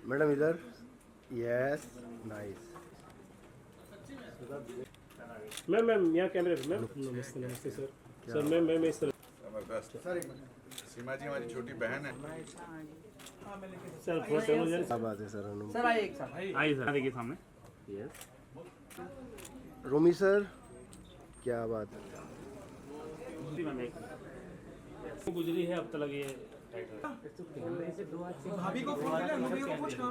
Madam इधर, yes, nice. Ma'am यहाँ कैमरे पे। मैम नमस्ते नमस्ते सर। सर मैम इस तरह। जबरदस्त। सीमा जी हमारी छोटी बहन है। सर फोटो मुझे। क्या बात है सर। सर आइए एक साथ। आइए सर, देखिए सामने। यस। रोमी सर, क्या बात है। गुजरी है अब तक ये भाभी को फोन कर ले, मम्मी को पूछ ना।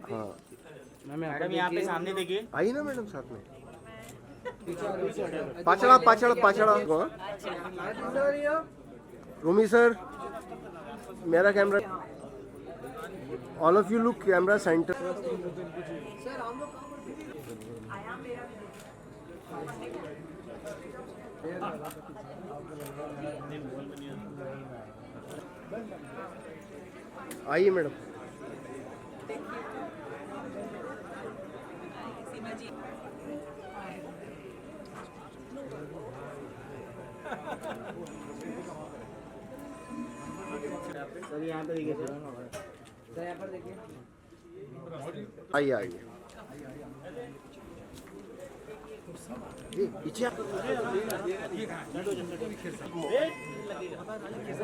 हाँ मैडम यहाँ पे सामने देखिए। आई ना मैडम साथ में। पाचड़ा पाचड़ा पाचड़ा। रोमी सर, मेरा camera. All of you look camera centre. आइए मैडम। सर यहाँ पे देखिए। सर यहाँ पर देखिए। आइए आइए। पीछे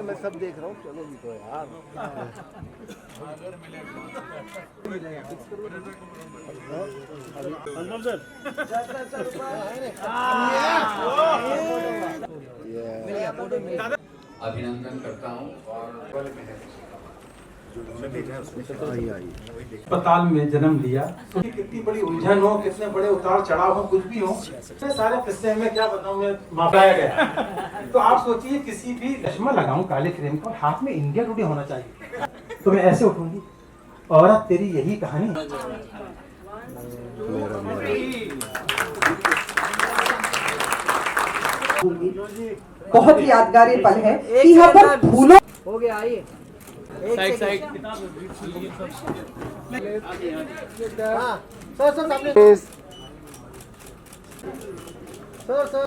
मैं सब देख रहा हूँ। चलो भी तो यार। अनुपम सर। अभिनंदन करता हूँ और अस्पताल में जन्म लिया। कितनी बड़ी उलझन हो, कितने बड़े उतार चढ़ाव हो, कुछ भी हो, इतने सारे किस्से में क्या बताऊं मैं, बताया गया। तो आप सोचिए किसी भी चश्मा लगाऊं काले क्रीम का, हाथ में इंडिया टुडे होना चाहिए, तो मैं ऐसे उठूंगी। औरत तेरी यही कहानी। बहुत यादगार ये पल है कि यहाँ पर फूलों। हो गया, आइए। Side side. सर सामने। सर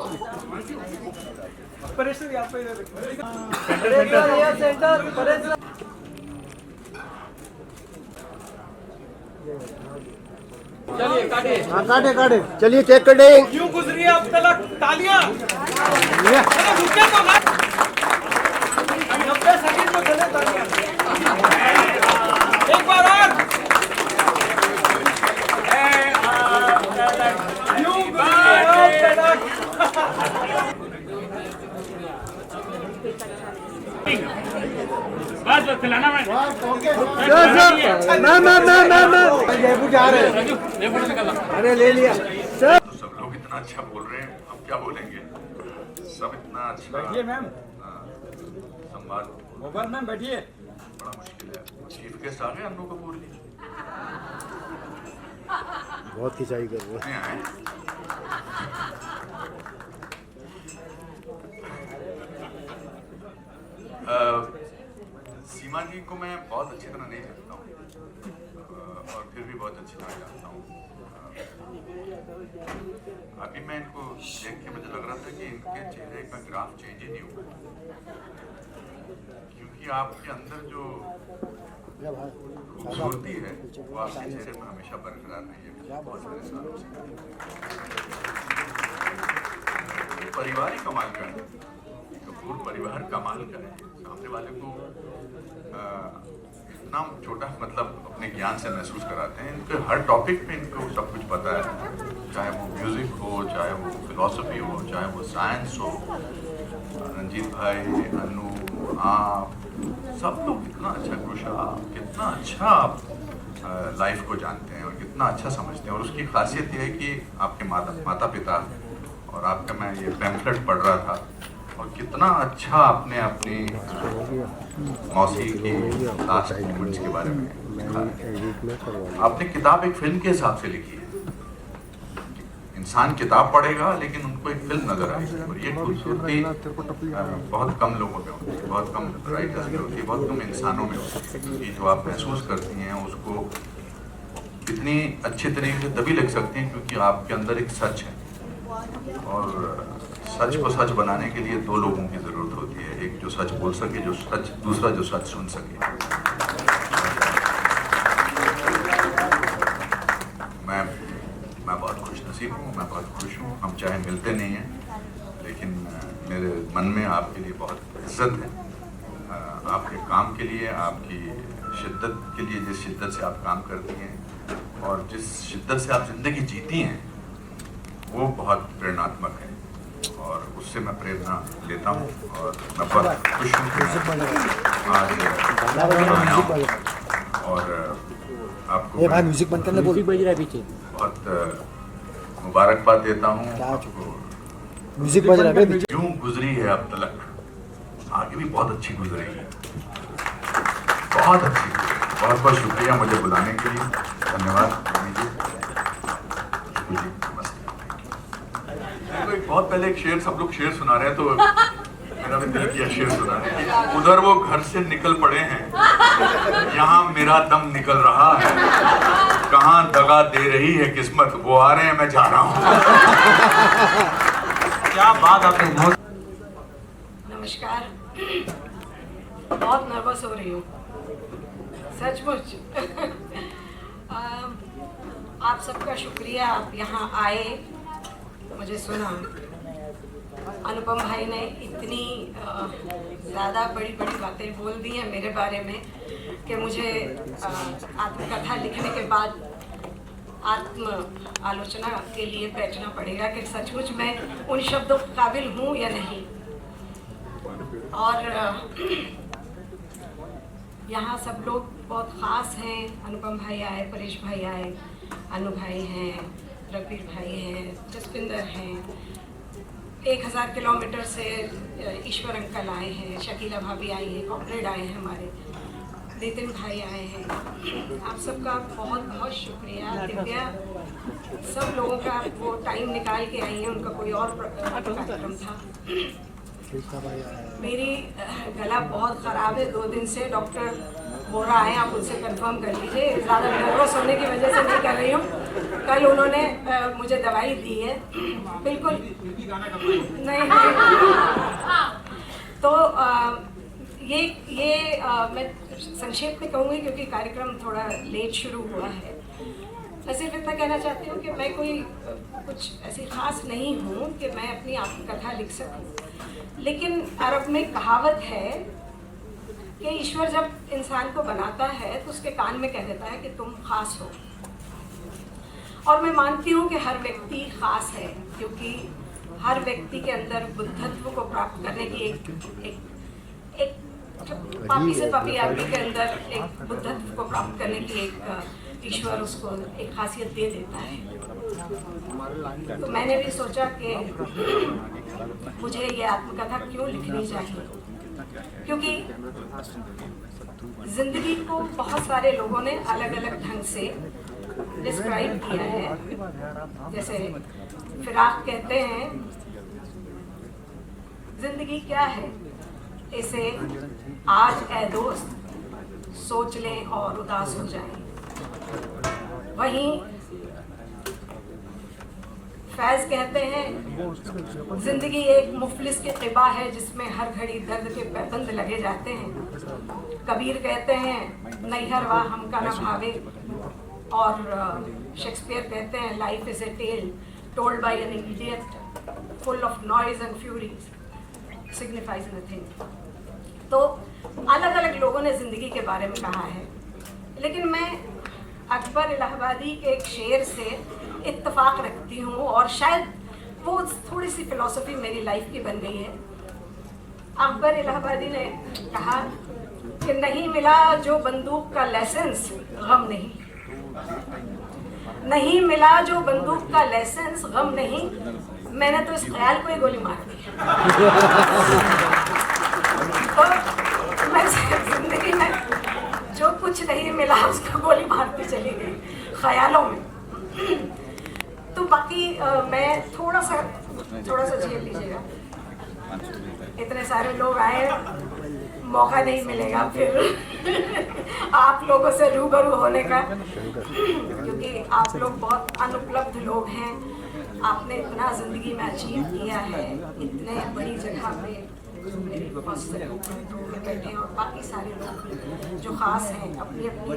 परेश यहाँ पे सेंटर परेश। चलिए काटे। हाँ काटे काटे। चलिए केक कटिंग। क्यों गुजरी है अब तक? तालियां। रुके तो ना। 90 सेकंड में चले तालियां। एक बार और। क्यों गुजरी है अब तक? बस खिलाना मैं। जयपुर जा रहे हैं। अरे ले लिया सर। सब लोग इतना अच्छा बोल रहे हैं, हम क्या बोलेंगे। सब इतना अच्छा। बैठिए मैम। संवाद मोबाइल मैम बैठिए। बड़ा मुश्किल है। चीफ गेस्ट आ गए अन्नू कपूर जी। बहुत खिंचाई कर रहे हैं। आए सीमा जी को मैं बहुत अच्छी तरह नहीं जानता हूँ और फिर भी बहुत अच्छी तरह जानता हूँ। अभी मैं इनको देख के मुझे लग रहा था कि इनके चेहरे का ग्राफ चेंज ही नहीं हुआ, क्योंकि आपके अंदर जो खूबसूरती है वो आपके चेहरे पर हमेशा बरकरार रही है बहुत सारे सालों से। परिवार ही कमाल का है, कपूर परिवार कमाल का है। सामने वाले को इतना छोटा मतलब अपने ज्ञान से महसूस कराते हैं। इनके हर टॉपिक पे इनको सब कुछ पता है, चाहे वो म्यूजिक हो, चाहे वो फिलॉसफी हो, चाहे वो साइंस हो। रंजीत भाई, अनु, आप सब लोग कितना अच्छा कुशा, कितना अच्छा आप लाइफ को जानते हैं और कितना अच्छा समझते हैं। और उसकी खासियत यह है कि आपके माता पिता और आपका, मैं ये पैम्फलेट पढ़ रहा था और कितना अच्छा आपने अपनी मौसी की लास्ट मोमेंट्स के बारे में लिखा है। आपने किताब एक फिल्म के हिसाब से लिखी है। इंसान किताब पढ़ेगा लेकिन उनको एक फिल्म नजर आएगी, और ये खूबसूरती बहुत कम लोगों में होती है, बहुत कम राइटर्स में होती है, बहुत कम इंसानों में होती है। कि जो आप महसूस करती हैं उसको इतनी अच्छे तरीके से तभी लिख सकती हैं क्योंकि आपके अंदर एक सच है, और सच को सच बनाने के लिए दो लोगों की जरूरत होती है, एक जो सच बोल सके, जो सच, दूसरा जो सच सुन सके। नसीब हूँ, मैं बहुत खुश हूँ। हम चाहे मिलते नहीं हैं, लेकिन मेरे मन में आपके लिए बहुत इज्जत है। आपके काम के लिए, आपकी शिद्दत के लिए, जिस शिद्दत से आप काम करती हैं और जिस शिद्दत से आप ज़िंदगी जीती हैं, वो बहुत प्रेरणात्मक है और उससे मैं प्रेरणा लेता हूँ। और मैं बहुत खुश हूँ कि मैं आज आया हूँ और आपको म्यूजिक बंद करना बोल बज रहा है पीछे। बहुत मुबारकबाद देता हूँ आपको। म्यूजिक बज रहा है। यूं गुजरी है अब तलक, आगे भी बहुत अच्छी गुजरेगी, बहुत अच्छी। बहुत बहुत शुक्रिया मुझे बुलाने के लिए, धन्यवाद। बहुत पहले एक शेर, सब लोग शेर सुना रहे हैं तो मेरा भी दिल किया शेर सुनाने की। उधर वो घर से निकल पड़े हैं, यहाँ मेरा दम निकल रहा है, कहाँ दगा दे रही है किस्मत, वो आ रहे हैं, मैं जा रहा हूँ। क्या बात आपने। नमस्कार। बहुत नर्वस हो रही हूँ सचमुच। आप सबका शुक्रिया, आप यहाँ आए, मुझे सुना। अनुपम भाई ने इतनी ज़्यादा बड़ी बड़ी बातें बोल दी हैं मेरे बारे में कि मुझे आत्मकथा लिखने के बाद आत्म आलोचना के लिए बैठना पड़ेगा कि सचमुच मैं उन शब्दों के काबिल हूँ या नहीं। और यहाँ सब लोग बहुत ख़ास हैं। अनुपम भाई आए, परेश भाई आए, अनु भाई हैं, रघुवीर भाई हैं, जसपिंदर हैं, 1000 किलोमीटर से ईश्वर अंकल आए हैं, शकीला भाभी आई हैं, कॉमरेड आए हैं हमारे, नितिन भाई आए हैं। आप सबका बहुत बहुत शुक्रिया। दिव्या सब लोगों का वो टाइम निकाल के आई हैं, उनका कोई और कार्यक्रम था। मेरी गला बहुत ख़राब है, 2 दिन से डॉक्टर बोरा आए, आप उनसे कंफर्म कर लीजिए। ज़्यादा नर्वस होने की वजह से नहीं कर रही हूँ। कल उन्होंने मुझे दवाई दी है, बिल्कुल नहीं। तो ये मैं संक्षेप में कहूँगी क्योंकि कार्यक्रम थोड़ा लेट शुरू हुआ है। मैं सिर्फ इतना कहना चाहती हूँ कि मैं कोई कुछ ऐसी खास नहीं हूँ कि मैं अपनी आत्मकथा लिख सकूँ, लेकिन अरब में कहावत है कि ईश्वर जब इंसान को बनाता है तो उसके कान में कह देता है कि तुम खास हो। और मैं मानती हूँ कि हर व्यक्ति खास है, क्योंकि हर व्यक्ति के अंदर बुद्धत्व को प्राप्त करने की एक पापी से पापी आदमी के अंदर एक बुद्धत्व को प्राप्त करने की एक ईश्वर उसको एक खासियत दे देता है। तो मैंने भी सोचा कि मुझे ये आत्मकथा क्यों लिखनी चाहिए, क्योंकि जिंदगी को बहुत सारे लोगों ने अलग अलग ढंग से डिस्क्राइब किया है। जैसे फिराक कहते हैं, जिंदगी क्या है, इसे आज ए दोस्त सोच लें और उदास हो जाएं। वहीं फैज कहते हैं, जिंदगी एक मुफलिस की क़िबा है जिसमें हर घड़ी दर्द के पैबंद लगे जाते हैं। कबीर कहते हैं, नैहर वाह हमका न भावे। और शेक्सपियर कहते हैं, life is a tale told by an idiot full of noise and fury signifies nothing. तो अलग अलग लोगों ने ज़िंदगी के बारे में कहा है, लेकिन मैं अकबर इलाहाबादी के एक शेर से इत्तेफाक रखती हूँ और शायद वो थोड़ी सी फिलॉसफी मेरी लाइफ की बन गई है। अकबर इलाहाबादी ने कहा कि नहीं मिला जो बंदूक का लाइसेंस गम नहीं, नहीं मिला जो बंदूक का लाइसेंस गम नहीं, मैंने तो इस ख्याल को ही गोली मार दी। तो मैं जिंदगी में जो कुछ नहीं मिला उसको गोली मारती चली गई ख्यालों में। तो बाकी मैं थोड़ा सा झेल लीजिएगा, इतने सारे लोग आए, मौका नहीं मिलेगा फिर आप लोगों से रूबरू होने का, क्योंकि आप लोग बहुत अनुपलब्ध लोग हैं। आपने इतना ज़िंदगी में अचीव किया है, इतने बड़ी जगह पे मेरे फर्स्ट से बैठे और बाकी सारे लोग जो ख़ास हैं, अपनी अपनी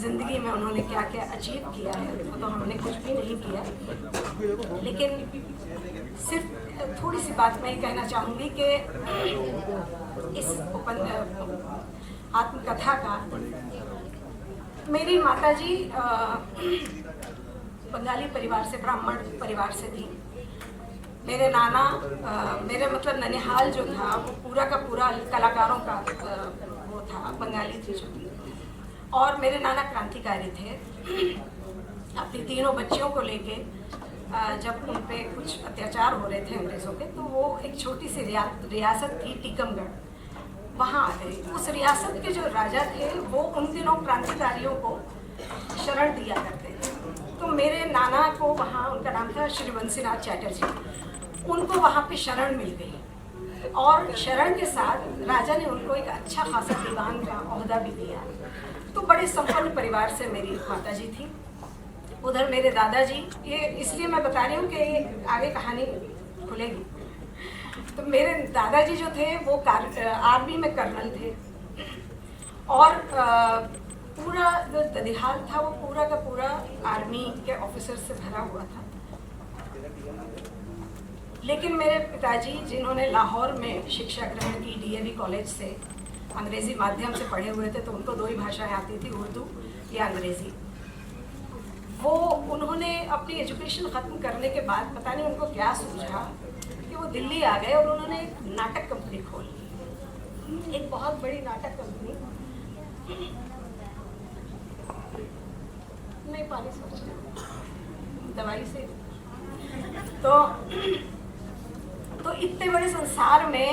ज़िंदगी में उन्होंने क्या क्या अचीव किया है, वो तो हमने कुछ भी नहीं किया। लेकिन सिर्फ थोड़ी सी बात मैं ये कहना चाहूँगी कि इस आत्मकथा का, मेरी माताजी बंगाली परिवार से, ब्राह्मण परिवार से थी। मेरे नाना, मेरे मतलब ननिहाल जो था वो पूरा का पूरा कलाकारों का वो था, बंगाली थी जो थी। और मेरे नाना क्रांतिकारी थे। अपनी तीनों बच्चियों को लेके जब उन पे कुछ अत्याचार हो रहे थे अंग्रेज़ों के, तो वो एक छोटी सी रियासत थी टीकमगढ़, वहाँ आ गए। उस रियासत के जो राजा थे वो उन दिनों क्रांतिकारियों को शरण दिया करते थे। तो मेरे नाना को वहाँ, उनका नाम था श्री बंसीनाथ चैटर्जी, उनको वहाँ पे शरण मिल गई। और शरण के साथ राजा ने उनको एक अच्छा खासा दीवान का ओहदा भी दिया। तो बड़े संपन्न परिवार से मेरी माताजी थी। उधर मेरे दादाजी, ये इसलिए मैं बता रही हूँ कि आगे कहानी खुलेगी। तो मेरे दादाजी जो थे वो आर्मी में कर्नल थे। और पूरा जो ददिहाल था वो पूरा का पूरा आर्मी के ऑफिसर से भरा हुआ था। लेकिन मेरे पिताजी, जिन्होंने लाहौर में शिक्षा ग्रहण की डीएवी कॉलेज से, अंग्रेज़ी माध्यम से पढ़े हुए थे, तो उनको दो ही भाषाएं आती थी, उर्दू या अंग्रेज़ी। वो उन्होंने अपनी एजुकेशन ख़त्म करने के बाद पता नहीं उनको क्या सूझा कि वो दिल्ली आ गए और उन्होंने एक नाटक कंपनी खोल ली, एक बहुत बड़ी नाटक कंपनी। नहीं, पानी सोच रही दवाई से। तो इतने बड़े संसार में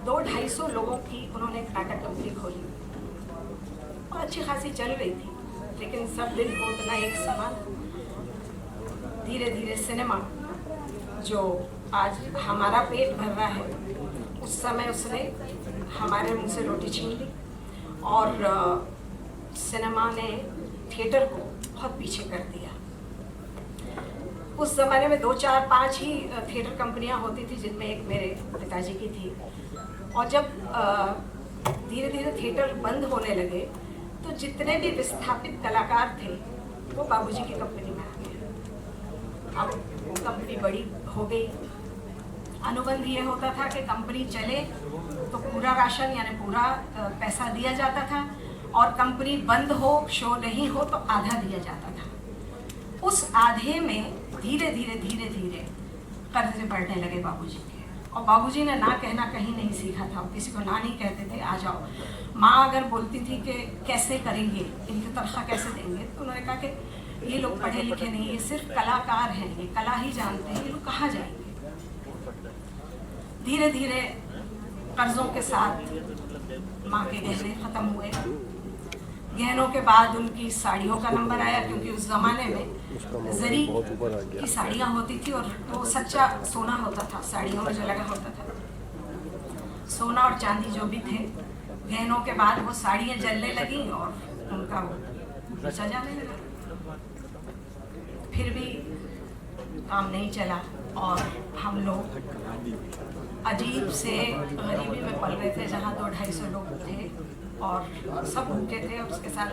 200-250 लोगों की उन्होंने एक नाटक कंपनी खोली और अच्छी खासी चल रही थी। लेकिन सब दिन को उतना एक समान। धीरे धीरे सिनेमा, जो आज हमारा पेट भर रहा है, उस समय उसने हमारे मुंह से रोटी छीन ली। और सिनेमा ने थिएटर को बहुत पीछे कर दिया। उस ज़माने में 2, 4, 5 ही थिएटर कंपनियां होती थी, जिनमें एक मेरे पिताजी की थी। और जब धीरे धीरे थिएटर बंद होने लगे तो जितने भी विस्थापित कलाकार थे वो बाबूजी की कंपनी में आ गए। अब वो कंपनी बड़ी हो गई। अनुबंध ये होता था कि कंपनी चले तो पूरा राशन यानी पूरा पैसा दिया जाता था, और कंपनी बंद हो, शो नहीं हो तो आधा दिया जाता था। उस आधे में धीरे धीरे कर्ज बढ़ने लगे बाबूजी के। और बाबूजी ने ना कहना कहीं नहीं सीखा था, वो किसी को ना नहीं कहते थे, आ जाओ। माँ अगर बोलती थी कि कैसे करेंगे, इनकी तनख्वाह कैसे देंगे, तो उन्होंने कहा कि ये लोग पढ़े लिखे नहीं, ये सिर्फ कलाकार हैं, ये कला ही जानते हैं, ये लोग कहाँ जाएंगे। धीरे धीरे कर्जों के साथ माँ के गहने ख़त्म हुए। गहनों के बाद उनकी साड़ियों का नंबर आया, क्योंकि उस ज़माने में जरी की साड़ियाँ होती थी और वो सच्चा सोना होता था जाड़ियों में जो लगा होता था, सोना और चांदी जो भी थे। गहनों के बाद वो साड़ियाँ जलने लगी और उनका बेचा जाने लगा। फिर भी काम नहीं चला और हम लोग अजीब से गरीबी में पल रहे थे, जहाँ 200-250 लोग थे और सब भूखे थे, और उसके साथ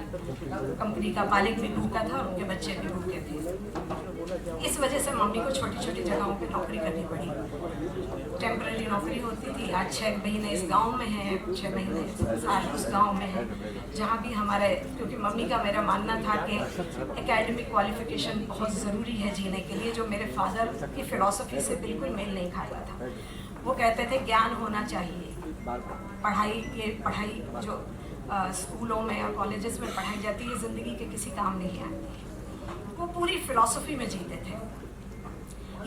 कंपनी का मालिक भी भूखा था और उनके बच्चे भी भूखे थे। इस वजह से मम्मी को छोटी छोटी जगहों पे नौकरी करनी पड़ी। टेम्पररी नौकरी होती थी। आज 6 महीने इस गांव में है, 6 महीने साल उस गांव में है, जहाँ भी हमारे, क्योंकि मम्मी का मेरा मानना था कि एकेडमिक क्वालिफिकेशन बहुत ज़रूरी है जीने के लिए, जो मेरे फादर की फ़िलॉसफी से बिल्कुल मेल नहीं खाता था। वो कहते थे ज्ञान होना चाहिए, पढ़ाई जो स्कूलों में और कॉलेजेस में पढ़ाई जाती है ज़िंदगी के किसी काम नहीं आती। वो पूरी फ़िलॉसफी में जीते थे।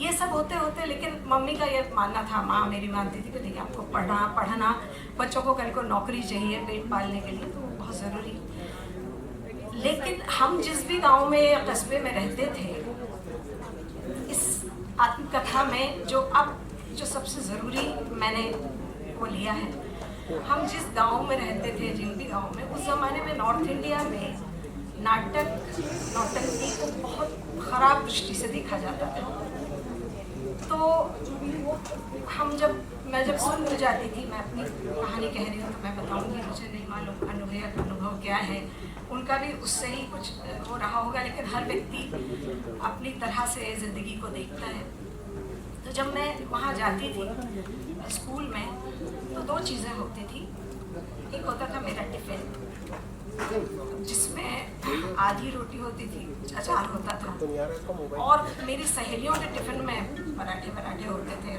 ये सब होते होते लेकिन मम्मी का ये मानना था, माँ मेरी मानती थी कि नहीं, आपको पढ़ना बच्चों को कल को नौकरी चाहिए पेट पालने के लिए, तो वो बहुत ज़रूरी। लेकिन हम जिस भी गांव में या कस्बे में रहते थे, इस आत्मकथा में जो सबसे ज़रूरी मैंने वो लिया है, हम जिस गांव में रहते थे, जिन भी गांव में, उस ज़माने में नॉर्थ इंडिया में नौटंकी को बहुत ख़राब दृष्टि से देखा जाता था। तो हम जब मैं जब स्कूल जाती थी, मैं अपनी कहानी कह रही हूँ तो मैं बताऊँगी, मुझे नहीं मालूम अनुभव क्या है, उनका भी उससे ही कुछ वो रहा होगा, लेकिन हर व्यक्ति अपनी तरह से ज़िंदगी को देखता है। तो जब मैं वहाँ जाती थी स्कूल में, तो दो चीज़ें होती थी। एक होता था मेरा टिफ़िन, जिसमें आधी रोटी होती थी, अचार होता था, और मेरी सहेलियों के टिफ़िन में पराठे होते थे,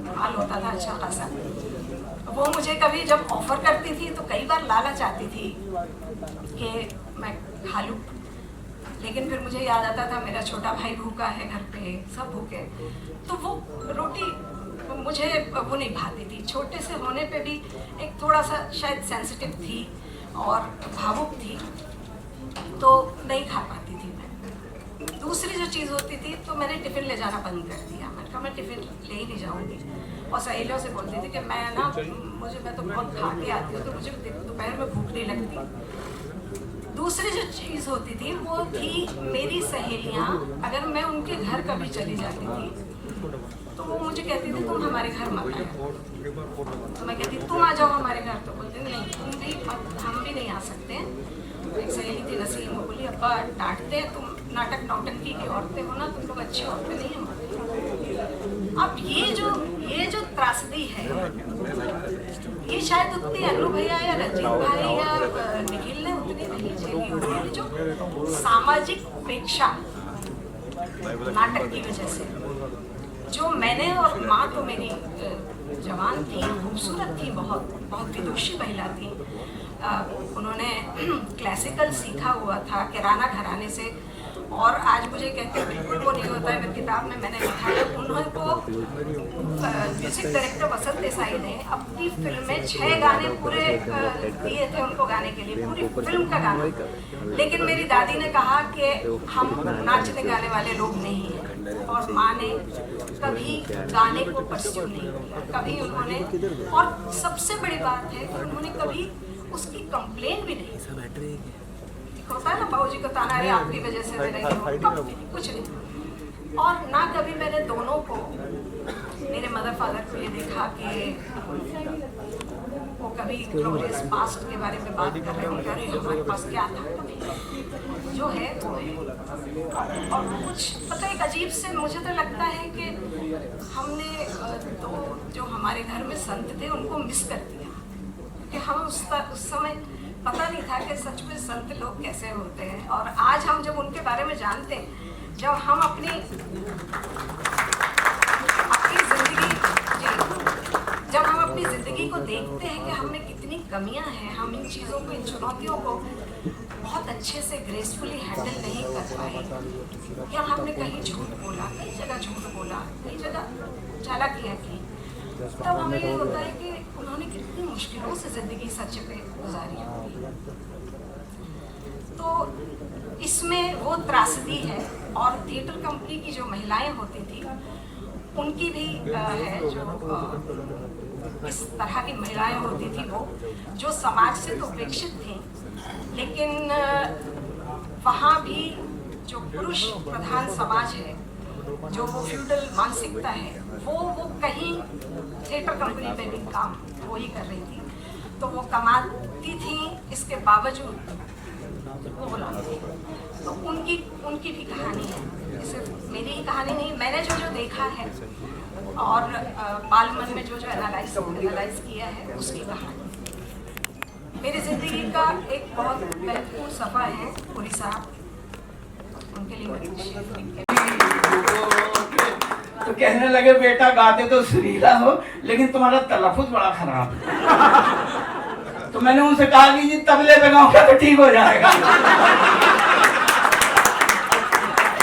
दाल होता था अच्छा खासा। वो मुझे कभी जब ऑफ़र करती थी तो कई बार लालच आती थी कि मैं खा लूँ, लेकिन फिर मुझे याद आता था मेरा छोटा भाई भूखा है, घर पे सब भूखे, तो वो रोटी मुझे वो नहीं भाती थी। छोटे से होने पे भी एक थोड़ा सा शायद सेंसिटिव थी और भावुक थी, तो नहीं खा पाती थी मैं। दूसरी जो चीज़ होती थी, तो मैंने टिफ़िन ले जाना बंद कर दिया। मैंने कहा मैं टिफ़िन ले ही नहीं जाऊँगी, और सहेलियों से बोलती थी कि मैं तो बहुत खा के आती हूँ, तो मुझे दोपहर में भूख नहीं लगती। दूसरी जो चीज़ होती थी वो थी मेरी सहेलियाँ, अगर मैं उनके घर कभी चली जाती थी तो वो मुझे कहती थी तुम हमारे घर मत आओ। तो मैं कहती तुम आ जाओ हमारे घर, तो बोलते नहीं तुम भी मत, हम भी नहीं आ सकते। एक सहेली थी नसीम, वो बोली अब्बा डांटते हैं, तुम नाटक नौटंकी की औरतें हो ना, तुम लोग अच्छी औरतें नहीं हो। अब ये जो त्रासदी है, ये शायद उतनी अनु भैया या रंजीत भाई या निखिल ने उतनी नहीं झेली होती, जो सामाजिक उपेक्षा नाटक की वजह से, जो मैंने, और माँ तो मेरी जवान थी, खूबसूरत थी, बहुत विदुषी महिला थी। उन्होंने क्लासिकल सीखा हुआ था किराना घराने से, और आज मुझे कहते हैं बिल्कुल वो नहीं होता है। किताब में मैंने लिखा है, उन्होंने को म्यूजिक डायरेक्टर वसंत देसाई ने अपनी फिल्म में 6 गाने पूरे दिए थे उनको गाने के लिए, पूरी फिल्म का गाना। लेकिन मेरी दादी ने कहा कि हम नाचने गाने वाले लोग नहीं हैं, और माँ ने कभी गाने को परस्यू नहीं किया, कभी उन्होंने, और सबसे बड़ी बात है कि उन्होंने कभी उसकी कंप्लेन भी नहीं। होता है ना बाबूजी को ताना, अरे आपकी वजह से दे रही हूँ, कुछ नहीं। और ना कभी मैंने दोनों को, मेरे मदर फादर को ये देखा कि वो कभी ग्लोरियस पास्ट के बारे में बात कर रहे होंगे, अरे हमारे पास क्या था, कभी जो है वो है। और कुछ पता एक अजीब से मुझे तो लगता है कि हमने तो जो हमारे घर में संत थे उनको मिस कर दिया, कि हम उस समय पता नहीं था कि सच में संत लोग कैसे होते हैं। और आज हम जब उनके बारे में जानते हैं, जब हम अपनी ज़िंदगी को देखते हैं कि हमें कितनी कमियां हैं, हम इन चीज़ों को, इन चुनौतियों को बहुत अच्छे से ग्रेसफुली हैंडल नहीं कर पाए, या हमने कहीं झूठ बोला, कई जगह झूठ बोला, कई जगह चालाकियाँ की, तब हमें ये होता है कि उन्होंने कितनी मुश्किलों से ज़िंदगी सच पे गुजारी होगी। तो इसमें वो त्रासदी है। और थिएटर कंपनी की जो महिलाएं होती थी, उनकी भी है, जो इस तरह की महिलाएं होती थी, वो जो समाज से तो उपेक्षित थी, लेकिन वहाँ भी जो पुरुष प्रधान समाज है, जो वो फ्यूडल मानसिकता है, वो कहीं थिएटर कंपनी में भी काम वो ही कर रही थी। तो वो कमाती थी, इसके बावजूद वो बुलाती थी। तो उनकी भी कहानी है, सिर्फ मेरी ही कहानी नहीं, मैंने जो देखा है और बालमन में जो एनालाइज किया है, उसकी कहानी। मेरी ज़िंदगी का एक बहुत महत्वपूर्ण सफ़र है पुरी साहब, उनके लिए तो कहने लगे बेटा गाते तो सुरीला हो, लेकिन तुम्हारा तलफ़ुज़ बड़ा खराब है। तो मैंने उनसे कहा कि जी तबले पे गाऊंगा तो ठीक हो जाएगा।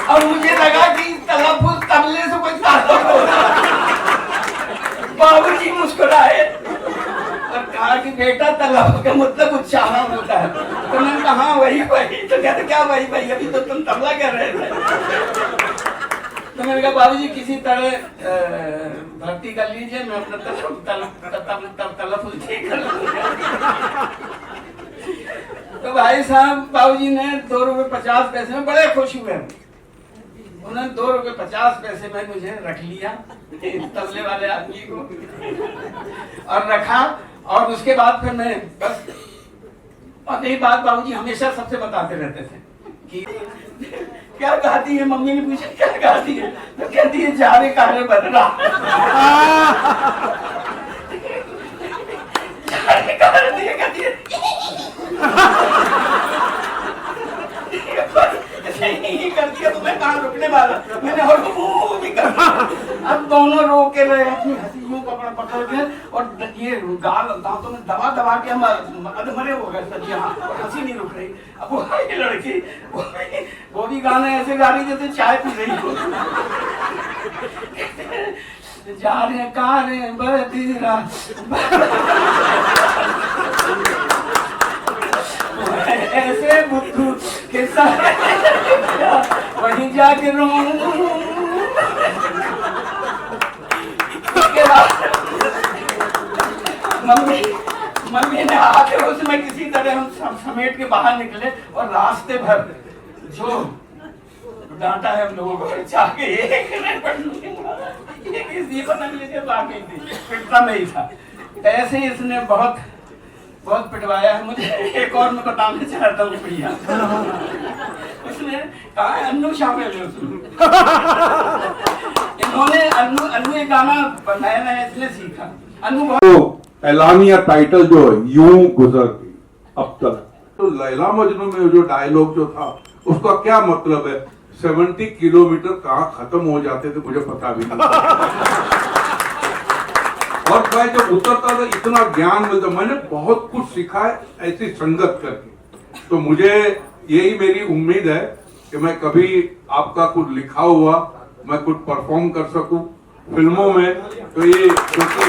अब मुझे लगा कि तलफ़ुज़ तबले से कोई ताल्लुक होगा। बाबूजी मुस्कुराए और कहा कि बेटा तलफ़ुज़ का मतलब उच्चारण होता है। तो मैंने कहा वही। तो कहते क्या वही, अभी तो तुम तबला कर रहे थे। तो मैंने कहा बाबूजी किसी तरह भर्ती कर लीजिए, मैं अपना तलफ़ुज़ ठीक कर लूँगा। तो भाई साहब बाबूजी ने 2 रुपये 50 पैसे में बड़े खुश हुए, उन्होंने 2.50 में मुझे रख लिया तबले वाले आदमी को और रखा। और उसके बाद फिर मैं बस, और यही बात बाबूजी हमेशा सबसे बताते रहते थे कि क्या गाती है। मम्मी ने पूछा क्या गाती है, तो कहती है जा रे कारे बदला। कहती है नहीं कर दिया तो मैं कहाँ रुकने वाला, मैंने और भी कर दिया। अब दोनों रो के रहे, अपनी हंसी यूं पकड़ के, और ये गाल दांतों में दबा दबा के हम अधमरे हो गए सर यहाँ, और हंसी नहीं रुक रही। अब वो ये लड़की वो भी गाना ऐसे गा रही जैसे चाय पी रही हो। जा रहे कारे बदरा ऐसे बुद्धू के साथ वहीं जाके रो। मम्मी ने आके उसमें किसी तरह हम समेट के बाहर निकले, और रास्ते भर जो डांटा है हम लोगों को, जाके ये पता नहीं बाकी थी, पिटता नहीं था। ऐसे ही इसने बहुत पिटवाया है मुझे। एक और मैं बताना चाहता हूँ भैया, उसने कहा है अन्नू शामिल है उसमें। इन्होंने अन्नू एक गाना नया इसने सीखा। अन्नू तो एलानिया टाइटल जो है यूं गुजर गई अब तक, तो लैला मजनू में जो डायलॉग जो था उसका क्या मतलब है? 70 किलोमीटर कहाँ खत्म हो जाते थे मुझे पता भी नहीं। और मैं जब उतरता था इतना ज्ञान मिलता, मैंने बहुत कुछ सीखा है ऐसी संगत करके। तो मुझे यही मेरी उम्मीद है कि मैं कभी आपका कुछ लिखा हुआ मैं कुछ परफॉर्म कर सकूं फिल्मों में। तो ये क्योंकि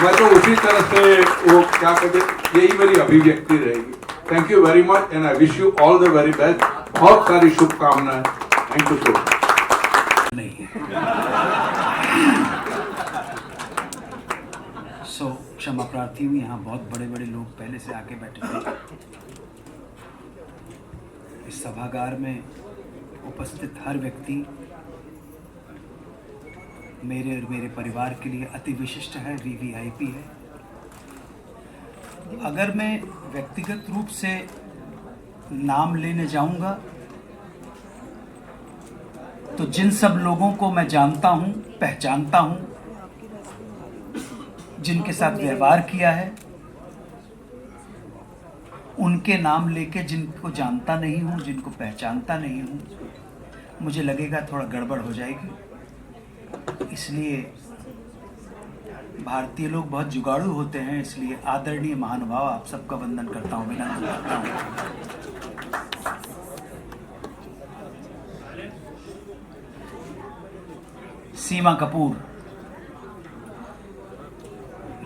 मैं तो उसी तरह से वो क्या कहते, यही मेरी अभिव्यक्ति रहेगी। Thank you very much and I wish you all the very best. बहुत सारी शुभकामनाएं। Thank you so much. क्षमा प्रार्थी हूँ, यहाँ बहुत बड़े बड़े लोग पहले से आके बैठे थे। इस सभागार में उपस्थित हर व्यक्ति मेरे और मेरे परिवार के लिए अति विशिष्ट है, VVIP है। अगर मैं व्यक्तिगत रूप से नाम लेने जाऊंगा तो जिन सब लोगों को मैं जानता हूं, पहचानता हूं, जिनके साथ व्यवहार किया है, उनके नाम लेके जिनको जानता नहीं हूं, जिनको पहचानता नहीं हूं, मुझे लगेगा थोड़ा गड़बड़ हो जाएगी। इसलिए भारतीय लोग बहुत जुगाड़ू होते हैं, इसलिए आदरणीय महानुभाव आप सबका वंदन करता हूं, विनम्र करता हूं। सीमा कपूर,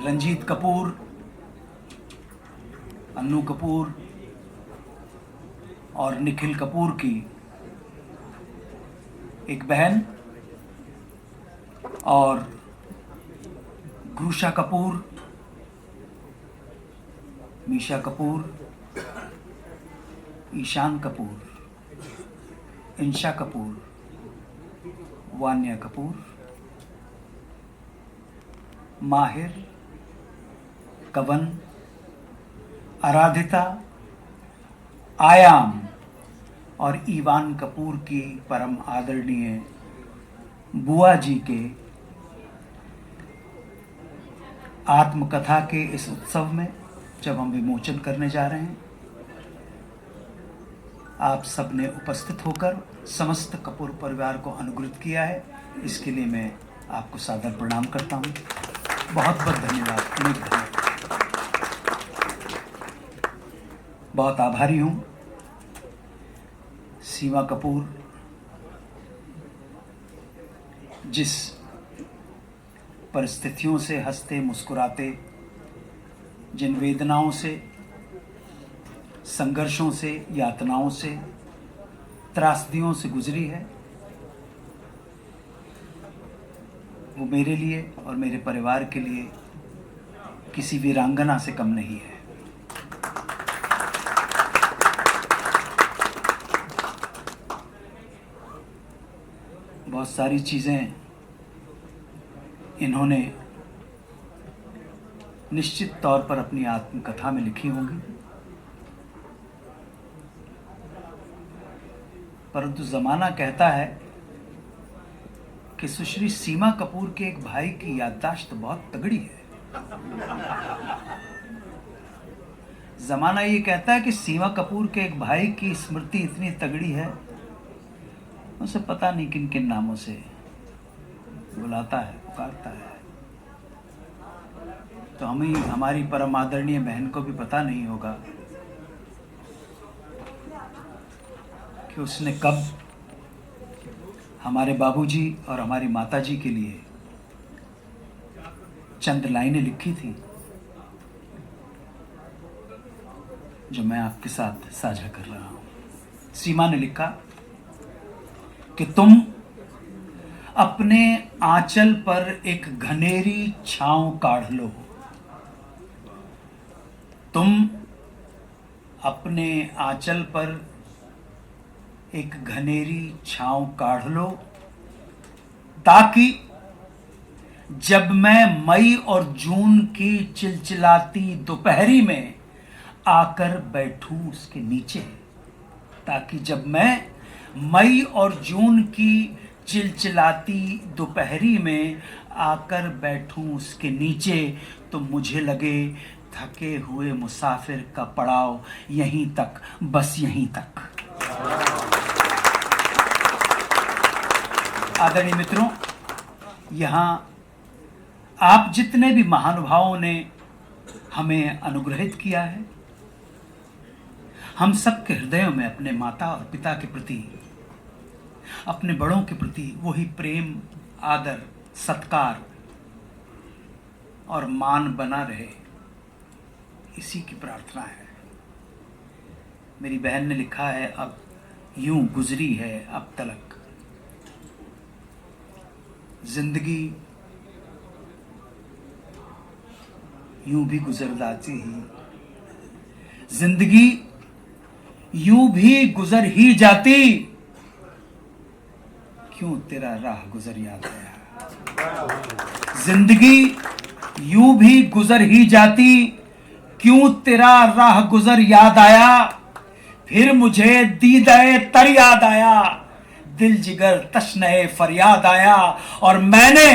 रंजीत कपूर, अन्नू कपूर और निखिल कपूर की एक बहन और ग्रूशा कपूर, मीशा कपूर, ईशान कपूर, इंशा कपूर, वान्या कपूर, माहिर, कवन, आराधिता, आयाम और ईवान कपूर की परम आदरणीय बुआ जी के आत्मकथा के इस उत्सव में जब हम विमोचन करने जा रहे हैं, आप सबने उपस्थित होकर समस्त कपूर परिवार को अनुग्रहित किया है, इसके लिए मैं आपको सादर प्रणाम करता हूं। बहुत बहुत धन्यवाद, अनेक धन्यवाद। बहुत आभारी हूं सीमा कपूर, जिस परिस्थितियों से हंसते मुस्कुराते, जिन वेदनाओं से, संघर्षों से, यातनाओं से, त्रासदियों से गुजरी है, वो मेरे लिए और मेरे परिवार के लिए किसी वीरांगना से कम नहीं है। बहुत सारी चीज़ें इन्होंने निश्चित तौर पर अपनी आत्मकथा में लिखी होंगी, परंतु ज़माना कहता है कि सुश्री सीमा कपूर के एक भाई की याददाश्त बहुत तगड़ी है। ज़माना ये कहता है कि सीमा कपूर के एक भाई की स्मृति इतनी तगड़ी है, उसे पता नहीं किन किन नामों से बुलाता है, पुकारता है। तो हमें, हमारी परम आदरणीय बहन को भी पता नहीं होगा कि उसने कब हमारे बाबूजी और हमारी माताजी के लिए चंद लाइनें लिखी थी, जो मैं आपके साथ साझा कर रहा हूं। सीमा ने लिखा कि तुम अपने आंचल पर एक घनेरी छांव काढ़ लो, तुम अपने आंचल पर एक घनेरी छांव काढ़ लो, ताकि जब मैं मई और जून की चिलचिलाती दोपहरी में आकर बैठूं उसके नीचे, ताकि जब मैं मई और जून की चिलचिलाती दोपहरी में आकर बैठूं उसके नीचे, तो मुझे लगे थके हुए मुसाफिर का पड़ाव यहीं तक, बस यहीं तक। आदरणीय मित्रों, यहाँ आप जितने भी महानुभावों ने हमें अनुग्रहित किया है, हम सबके हृदयों में अपने माता और पिता के प्रति, अपने बड़ों के प्रति वही प्रेम, आदर, सत्कार और मान बना रहे, इसी की प्रार्थना है। मेरी बहन ने लिखा है, अब यूं गुजरी है अब तलक जिंदगी, यूं भी गुजर जाती ही जिंदगी, यूं भी गुजर ही जाती, क्यों तेरा राह गुजर याद आया। जिंदगी यूं भी गुजर ही जाती, क्यों तेरा राह गुजर याद आया। फिर मुझे दीदाए तर याद आया, दिल जिगर तश्ने फरियाद आया, और मैंने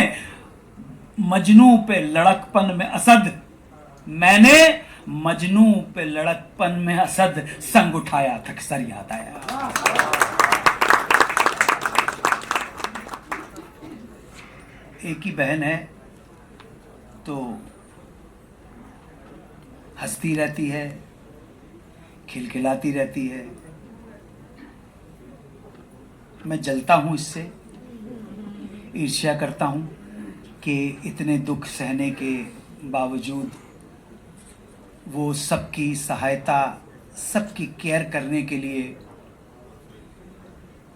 मजनू पे लड़कपन में असद, मैंने मजनू पे लड़कपन में असद संग उठाया थकसर याद आया। एक ही बहन है तो हंसती रहती है, खिलखिलाती रहती है। मैं जलता हूँ इससे, ईर्ष्या करता हूँ कि इतने दुख सहने के बावजूद वो सबकी सहायता, सबकी केयर करने के लिए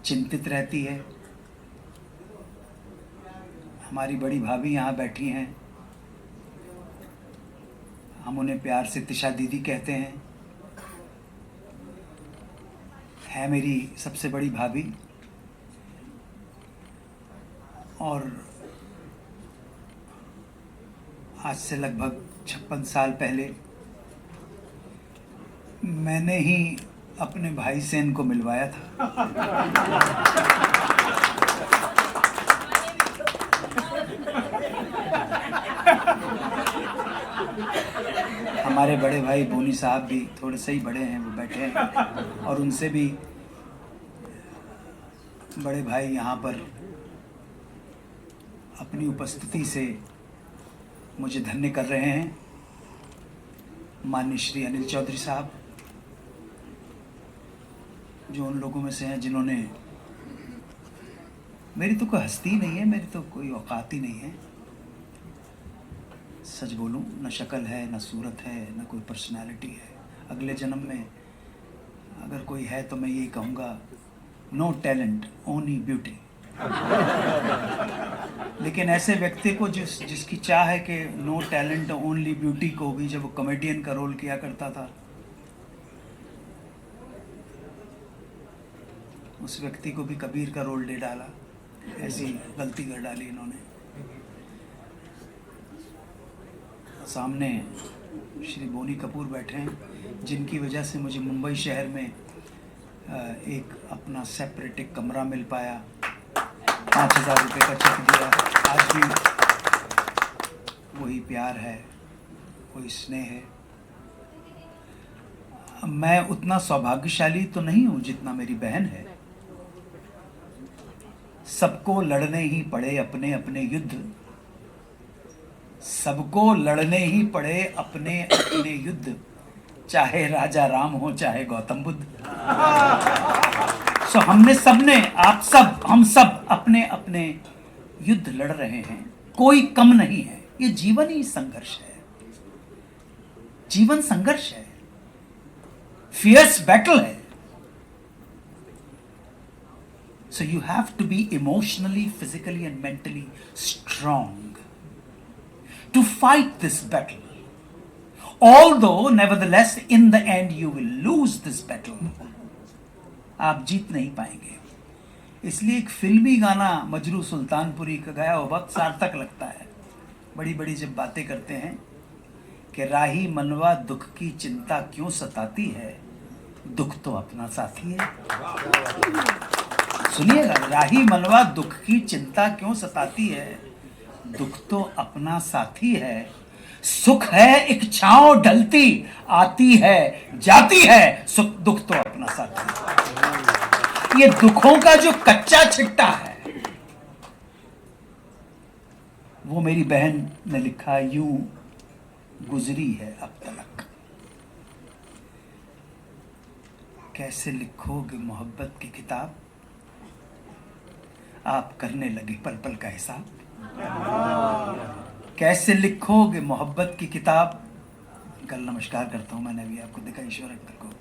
चिंतित रहती है। हमारी बड़ी भाभी यहाँ बैठी हैं, हम उन्हें प्यार से तिशा दीदी कहते हैं, है मेरी सबसे बड़ी भाभी। और आज से लगभग 56 साल पहले मैंने ही अपने भाई से इनको मिलवाया था। हमारे बड़े भाई बोनी साहब भी थोड़े से ही बड़े हैं, वो बैठे हैं, और उनसे भी बड़े भाई यहाँ पर अपनी उपस्थिति से मुझे धन्य कर रहे हैं। माननीय श्री अनिल चौधरी साहब, जो उन लोगों में से हैं जिन्होंने, मेरी तो कोई हस्ती नहीं है, मेरी तो कोई औकात ही नहीं है, सच बोलूं, न शक्ल है, न सूरत है, न कोई पर्सनालिटी है। अगले जन्म में अगर कोई है तो मैं यही कहूँगा, नो टैलेंट ओनली ब्यूटी। लेकिन ऐसे व्यक्ति को जिसकी चाह है कि नो टैलेंट ओनली ब्यूटी को भी, जब वो कॉमेडियन का रोल किया करता था, उस व्यक्ति को भी कबीर का रोल दे डाला। ऐसी गलती कर डाली इन्होंने। सामने श्री बोनी कपूर बैठे हैं, जिनकी वजह से मुझे मुंबई शहर में एक अपना सेपरेट एक कमरा मिल पाया। 5,000 रुपये का चेक दिया। आज भी वही प्यार है, वही स्नेह है। मैं उतना सौभाग्यशाली तो नहीं हूं जितना मेरी बहन है। सबको लड़ने ही पड़े अपने अपने युद्ध, सबको लड़ने ही पड़े अपने अपने युद्ध, चाहे राजा राम हो चाहे गौतम बुद्ध। सो हमने सबने, आप सब, हम सब अपने अपने युद्ध लड़ रहे हैं, कोई कम नहीं है। ये जीवन ही संघर्ष है, जीवन संघर्ष है, फियर्स बैटल है। So you have to be emotionally, physically and mentally strong to fight this battle. Although, nevertheless, in the end you will lose this battle. आप जीत नहीं पाएंगे। इसलिए एक फिल्मी गाना मजरू सुल्तानपुरी का गाया वो बहुत सार्थक लगता है। बड़ी बड़ी जब बातें करते हैं कि राही मनवा दुख की चिंता क्यों सताती है, दुख तो अपना साथी है। सुनिएगा, राही मनवा दुख की चिंता क्यों सताती है, दुख तो अपना साथी है। सुख है एक छांव ढलती, आती है जाती है, सुख दुख तो अपना साथी है। ये दुखों का जो कच्चा छिट्टा है, वो मेरी बहन ने लिखा, यूं गुजरी है अब तलक। कैसे लिखोगे मोहब्बत की किताब, आप करने लगे पल पल का हिसाब। कैसे लिखोगे मोहब्बत की किताब। कल नमस्कार करता हूं, मैंने अभी आपको देखा ईश्वर अंकल को।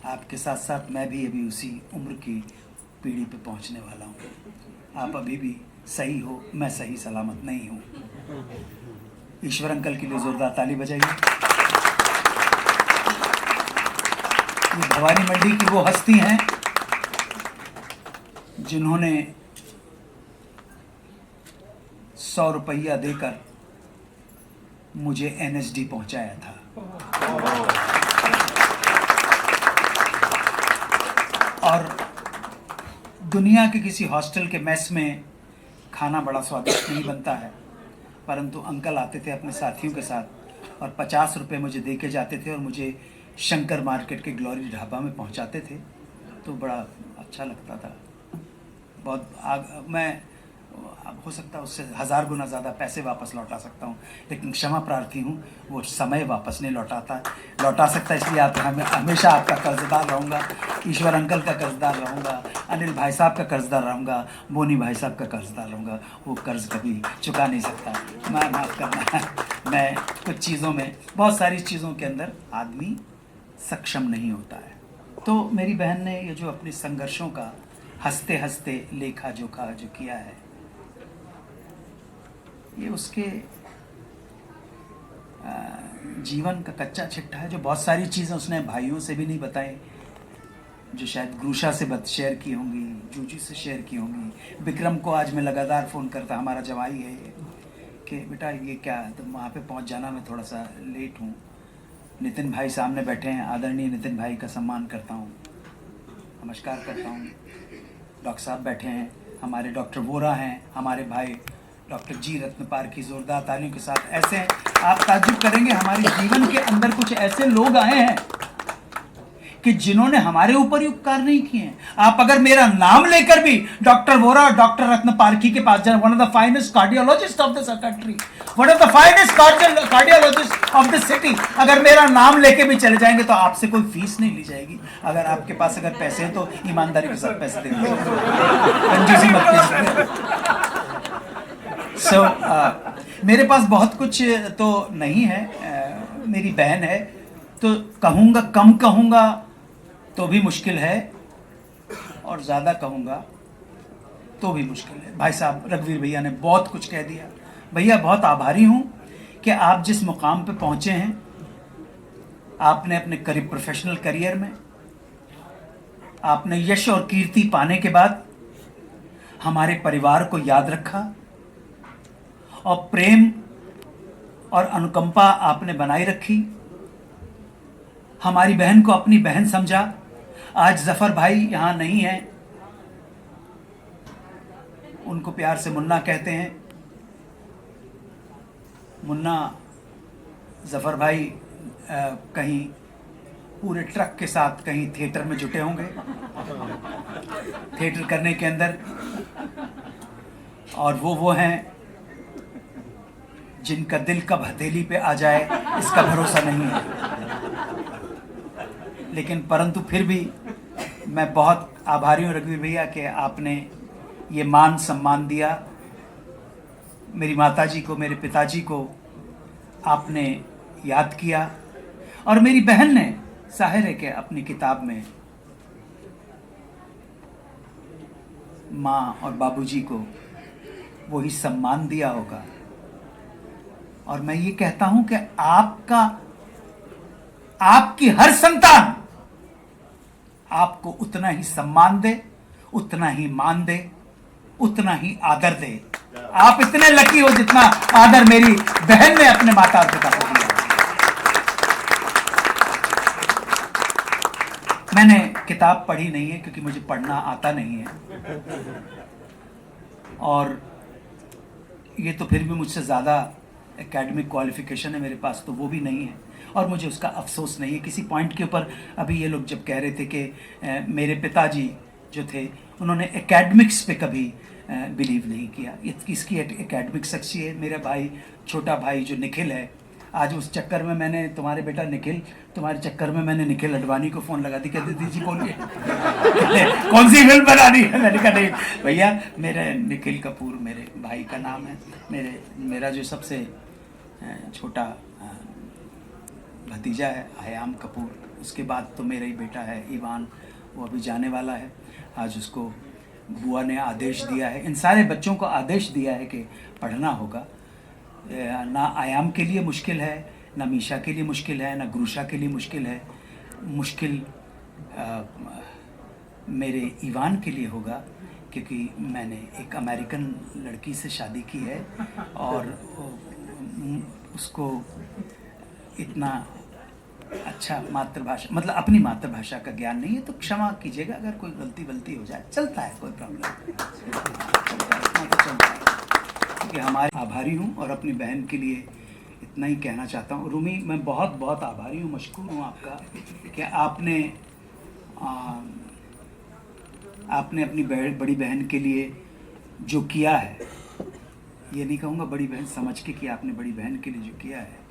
आपके साथ साथ मैं भी अभी उसी उम्र की पीढ़ी पे पहुंचने वाला हूं। आप अभी भी सही हो, मैं सही सलामत नहीं हूं। ईश्वर अंकल के लिए जोरदार ताली बजाइए। ये भवानी मंडी की वो हस्ती हैं जिन्होंने 100 रुपया देकर मुझे NSD पहुंचाया था। और दुनिया के किसी हॉस्टल के मेस में खाना बड़ा स्वादिष्ट नहीं बनता है, परंतु अंकल आते थे अपने साथियों के साथ और 50 रुपये मुझे दे के जाते थे और मुझे शंकर मार्केट के ग्लोरी ढाबा में पहुंचाते थे। तो बड़ा अच्छा लगता था। बहुत मैं हो सकता है उससे 1000 गुना ज़्यादा पैसे वापस लौटा सकता हूँ, लेकिन क्षमा प्रार्थी हूँ, वो समय वापस नहीं लौटा सकता। इसलिए आप हमेशा आपका कर्जदार रहूँगा, ईश्वर अंकल का कर्जदार रहूँगा, अनिल भाई साहब का कर्जदार रहूँगा, बोनी भाई साहब का कर्जदार रहूँगा। वो कर्ज कभी चुका नहीं सकता। मैं माफ़ करना, मैं कुछ चीज़ों में, बहुत सारी चीज़ों के अंदर आदमी सक्षम नहीं होता है। तो मेरी बहन ने ये जो अपने संघर्षों का हंसते हंसते लेखा जोखा जो किया है, ये उसके जीवन का कच्चा छिट्टा है। जो बहुत सारी चीज़ें उसने भाइयों से भी नहीं बताई, जो शायद ग्रूशा से शेयर की होंगी, जूजी से शेयर की होंगी। विक्रम को आज मैं लगातार फ़ोन करता, हमारा जवाई है ये, कि बेटा ये क्या, तो वहाँ पे पहुँच जाना, मैं थोड़ा सा लेट हूँ। नितिन भाई सामने बैठे हैं, आदरणीय नितिन भाई का सम्मान करता हूँ, नमस्कार करता हूँ। डॉक्टर साहब बैठे हैं, हमारे डॉक्टर वोरा हैं, हमारे भाई डॉक्टर जी रत्नपाल की जोरदार तालियों के साथ। ऐसे आप ताज्जुब करेंगे, हमारे जीवन के अंदर कुछ ऐसे लोग आए हैं कि जिन्होंने हमारे ऊपर ही उपकार नहीं किए हैं। आप अगर मेरा नाम लेकर भी डॉक्टर वोरा और डॉक्टर रत्नपारखी के पास जाए, one of the finest cardiologist of this country, one of the finest cardiologist of this city, अगर मेरा नाम लेके भी चले जाएंगे तो आपसे कोई फीस नहीं ली जाएगी। अगर आपके पास अगर पैसे हैं तो ईमानदारी के साथ पैसे देंगे, कंजूसी मत कीजिए। सो मेरे पास बहुत कुछ तो नहीं है, मेरी बहन है, तो कहूँगा, कम कहूँगा तो भी मुश्किल है और ज़्यादा कहूँगा तो भी मुश्किल है। भाई साहब रघुवीर भैया ने बहुत कुछ कह दिया। भैया बहुत आभारी हूँ कि आप जिस मुकाम पे पहुँचे हैं, आपने अपने करीब प्रोफेशनल करियर में आपने यश और कीर्ति पाने के बाद हमारे परिवार को याद रखा और प्रेम और अनुकंपा आपने बनाए रखी। हमारी बहन को अपनी बहन समझा। आज जफर भाई यहाँ नहीं है, उनको प्यार से मुन्ना कहते हैं। मुन्ना जफर भाई कहीं पूरे ट्रक के साथ कहीं थिएटर में जुटे होंगे, थिएटर करने के अंदर। और वो हैं जिनका दिल कब हथेली पे आ जाए इसका भरोसा नहीं है। लेकिन परंतु फिर भी मैं बहुत आभारी हूँ रघुवीर भैया कि आपने ये मान सम्मान दिया। मेरी माताजी को, मेरे पिताजी को आपने याद किया। और मेरी बहन ने जाहिर है कि अपनी किताब में माँ और बाबूजी को वही सम्मान दिया होगा। और मैं ये कहता हूं कि आपकी हर संतान आपको उतना ही सम्मान दे, उतना ही मान दे, उतना ही आदर दे। आप इतने लकी हो जितना आदर मेरी बहन ने अपने माता और पिता को दिया। मैंने किताब पढ़ी नहीं है क्योंकि मुझे पढ़ना आता नहीं है, और ये तो फिर भी मुझसे ज़्यादा एकेडमिक क्वालिफिकेशन है मेरे पास, तो वो भी नहीं है और मुझे उसका अफसोस नहीं है किसी पॉइंट के ऊपर। अभी ये लोग जब कह रहे थे कि मेरे पिताजी जो थे उन्होंने एकेडमिक्स पे कभी बिलीव नहीं किया। इसकी एकेडमिक शख्सी है। मेरा भाई, छोटा भाई जो निखिल है, आज उस चक्कर में मैंने तुम्हारे बेटा निखिल, तुम्हारे चक्कर में मैंने निखिल अडवाणी को फ़ोन लगा दी, कहते दीदी बोलिए कौन सी फिल्म बनानी है। मैंने कहा नहीं भैया, मेरे निखिल कपूर मेरे भाई का नाम है। मेरा जो सबसे छोटा भतीजा है आयाम कपूर, उसके बाद तो मेरा ही बेटा है ईवान, वो अभी जाने वाला है। आज उसको बुआ ने आदेश दिया है, इन सारे बच्चों को आदेश दिया है कि पढ़ना होगा। ना आयाम के लिए मुश्किल है, ना मीशा के लिए मुश्किल है, ना गुरुशा के लिए मुश्किल है। मुश्किल मेरे ईवान के लिए होगा क्योंकि मैंने एक अमेरिकन लड़की से शादी की है और उसको इतना अच्छा मातृभाषा, मतलब अपनी मातृभाषा का ज्ञान नहीं है, तो क्षमा कीजिएगा अगर कोई गलती हो जाए, चलता है, कोई प्रॉब्लम नहीं। कि हमारे आभारी हूँ और अपनी बहन के लिए इतना ही कहना चाहता हूँ। रूमी, मैं बहुत बहुत आभारी हूँ, मशकूर हूँ आपका कि आपने अपनी बड़ी बहन के लिए जो किया है, ये नहीं कहूँगा बड़ी बहन समझ के कि आपने बड़ी बहन के लिए जो किया है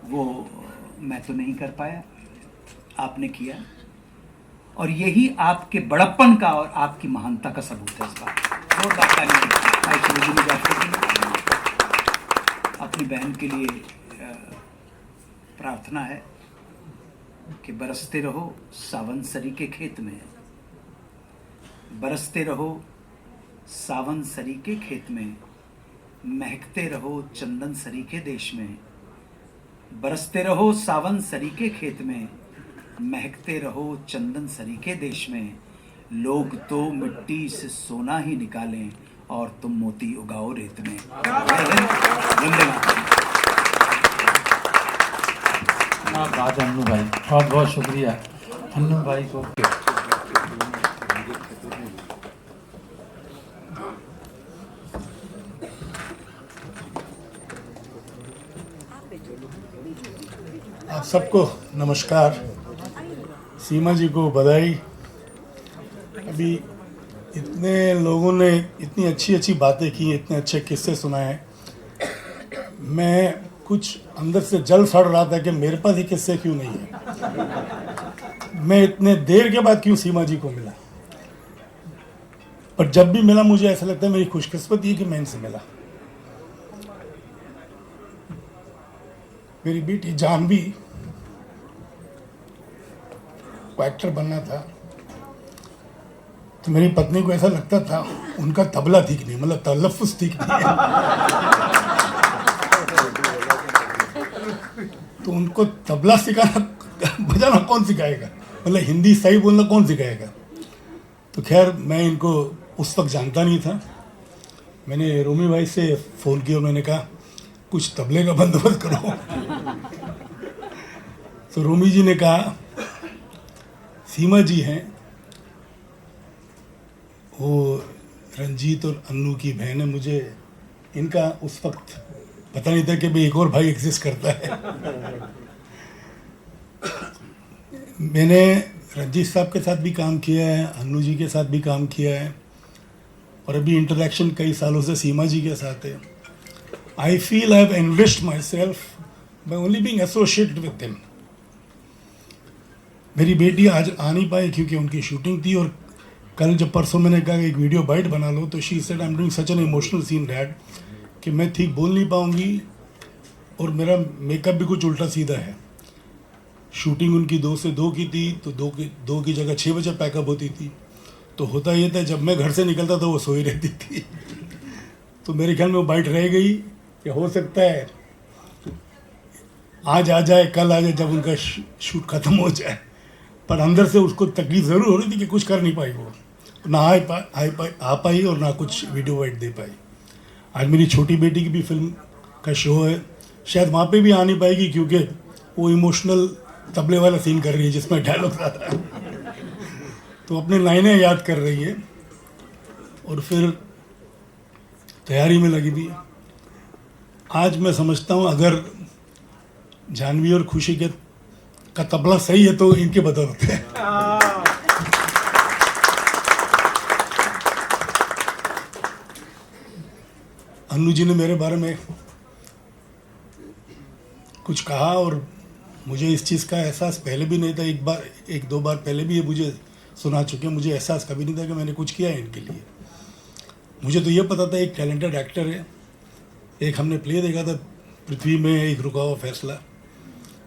वो मैं तो नहीं कर पाया, आपने किया। और यही आपके बड़प्पन का और आपकी महानता का सबूत है। इस बात और बात अपनी बहन के लिए प्रार्थना है कि बरसते रहो सावन सरी के खेत में, बरसते रहो सावन सरी के खेत में, महकते रहो चंदन सरी के देश में। बरसते रहो सावन सरी के खेत में, महकते रहो चंदन सरी के देश में। लोग तो मिट्टी से सोना ही निकालें और तुम मोती उगाओ रेत में। बात अन्नू भाई, बहुत बहुत शुक्रिया अन्नू भाई को। आप सबको नमस्कार, सीमा जी को बधाई। अभी इतने लोगों ने इतनी अच्छी अच्छी बातें की, इतने अच्छे किस्से सुनाए। मैं कुछ अंदर से जल सड़ रहा था कि मेरे पास ये किस्से क्यों नहीं है, मैं इतने देर के बाद क्यों सीमा जी को मिला। पर जब भी मिला मुझे ऐसा लगता है मेरी खुशकिस्मती है कि मैं इनसे मिला। मेरी बेटी जानवी को एक्टर बनना था, तो मेरी पत्नी को ऐसा लगता था उनका तबला ठीक नहीं, मतलब तलफ्फुज़ ठीक नहीं है। तो उनको तबला सिखाना, बजाना कौन सिखाएगा, मतलब हिंदी सही बोलना कौन सिखाएगा। तो खैर मैं इनको उस वक्त जानता नहीं था। मैंने रोमी भाई से फ़ोन किया और मैंने कहा कुछ तबले का बंदोबस्त करो। तो रोमी जी ने कहा सीमा जी हैं, वो रंजीत और अन्नू की बहन है। मुझे इनका उस वक्त पता नहीं था कि भाई एक और भाई एग्जिस्ट करता है। मैंने रंजीत साहब के साथ भी काम किया है, अन्नू जी के साथ भी काम किया है, और अभी इंटरेक्शन कई सालों से सीमा जी के साथ है। I feel I have enriched myself by only being associated with them. मेरी बेटी आज आ नहीं पाई क्योंकि उनकी शूटिंग थी, और कल जब परसों मैंने कहा एक वीडियो बाइट बना लो तो she said I am doing such an emotional scene dad कि मैं ठीक बोल नहीं पाऊंगी, और मेरा मेकअप भी कुछ उल्टा सीधा है। शूटिंग उनकी 2 से 2 की थी, तो 2 की जगह 6 बजे पैकअप होती थी। तो होता ये था जब मैं घर से निकलता था वो सोई रहती थी। तो मेरे ख्याल में वो बाइट रह गई कि हो सकता है आज आ जाए, कल आ जाए, जब उनका शूट ख़त्म हो जाए। पर अंदर से उसको तकलीफ ज़रूर हो रही थी कि कुछ कर नहीं पाई, वो ना आ पाई और ना कुछ वीडियो वाइट दे पाई। आज मेरी छोटी बेटी की भी फिल्म का शो है, शायद वहाँ पे भी आ नहीं पाएगी क्योंकि वो इमोशनल तबले वाला सीन कर रही है जिसमें डायलॉग आता है। तो अपने लाइनें याद कर रही है और फिर तैयारी में लगी हुई है। आज मैं समझता हूँ अगर जानवी और खुशी के का तबला सही है तो इनके बदौलत है। अन्नू जी ने मेरे बारे में कुछ कहा और मुझे इस चीज़ का एहसास पहले भी नहीं था। एक दो बार पहले भी ये मुझे सुना चुके, मुझे एहसास कभी नहीं था कि मैंने कुछ किया है इनके लिए। मुझे तो ये पता था एक टैलेंटेड एक्टर है। एक हमने प्ले देखा था पृथ्वी में, एक रुका हुआ फैसला।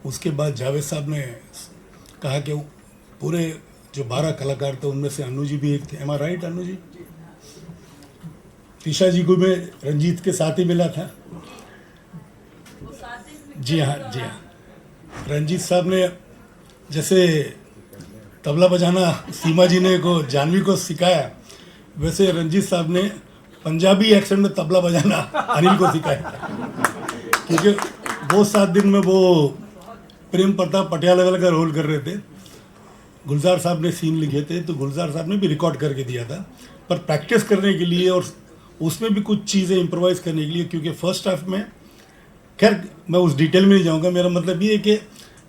उसके बाद जावेद साहब ने कहा कि पूरे जो 12 कलाकार थे उनमें से अन्नू जी भी एक थे। एम आई राइट अन्नू जी? तीशा जी को मैं रंजीत के साथ ही मिला था। जी हाँ, जी हाँ। रंजीत साहब ने जैसे तबला बजाना सीमा जी ने को जानवी को सिखाया, वैसे रंजीत साहब ने पंजाबी एक्सेंट में तबला बजाना अनिल को सिखाया। क्योंकि वो 7 दिन में वो प्रेम प्रताप पटियाला वाला का रोल कर रहे थे। गुलजार साहब ने सीन लिखे थे तो गुलजार साहब ने भी रिकॉर्ड करके दिया था, पर प्रैक्टिस करने के लिए और उसमें भी कुछ चीज़ें इम्प्रोवाइज़ करने के लिए, क्योंकि फर्स्ट हाफ में, खैर मैं उस डिटेल में नहीं जाऊंगा। मेरा मतलब ये है कि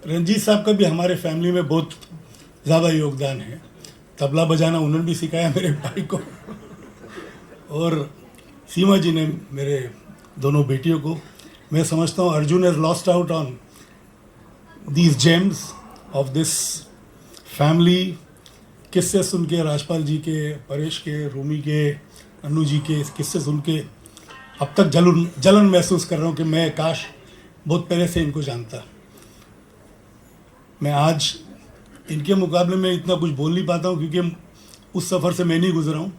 रंजीत साहब का भी हमारे फैमिली में बहुत ज़्यादा योगदान है। तबला बजाना उन्होंने भी सिखाया मेरे भाई को, और सीमा जी ने मेरे दोनों बेटियों को। मैं समझता हूँ Arjun has lost out on these James of this family. किस्से सुन के राजपाल जी के, परेश के, रूमी के, अन्नू जी के किस्से सुन के अब तक जलन महसूस कर रहा हूँ कि मैं काश बहुत पहले से इनको जानता। मैं आज इनके मुकाबले में इतना कुछ बोल नहीं पाता हूँ क्योंकि उस सफ़र से मैं नहीं गुजरा हूँ,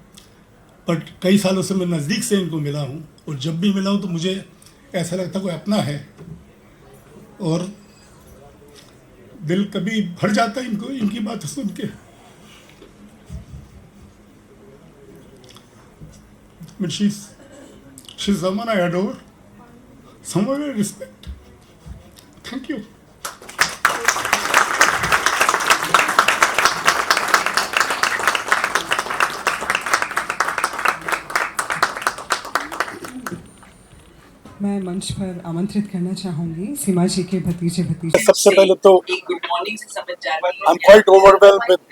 बट कई सालों से मैं नज़दीक से इनको मिला हूँ, और जब भी मिला हूँ तो मुझे ऐसा लगता कोई अपना है, और दिल कभी भर जाता है इनको इनकी बात सुन के। But she's someone I adore, someone I respect. Thank you. मैं मंच पर आमंत्रित करना चाहूंगी सीमा जी के भतीजे। सबसे पहले तो I'm quite overwhelmed with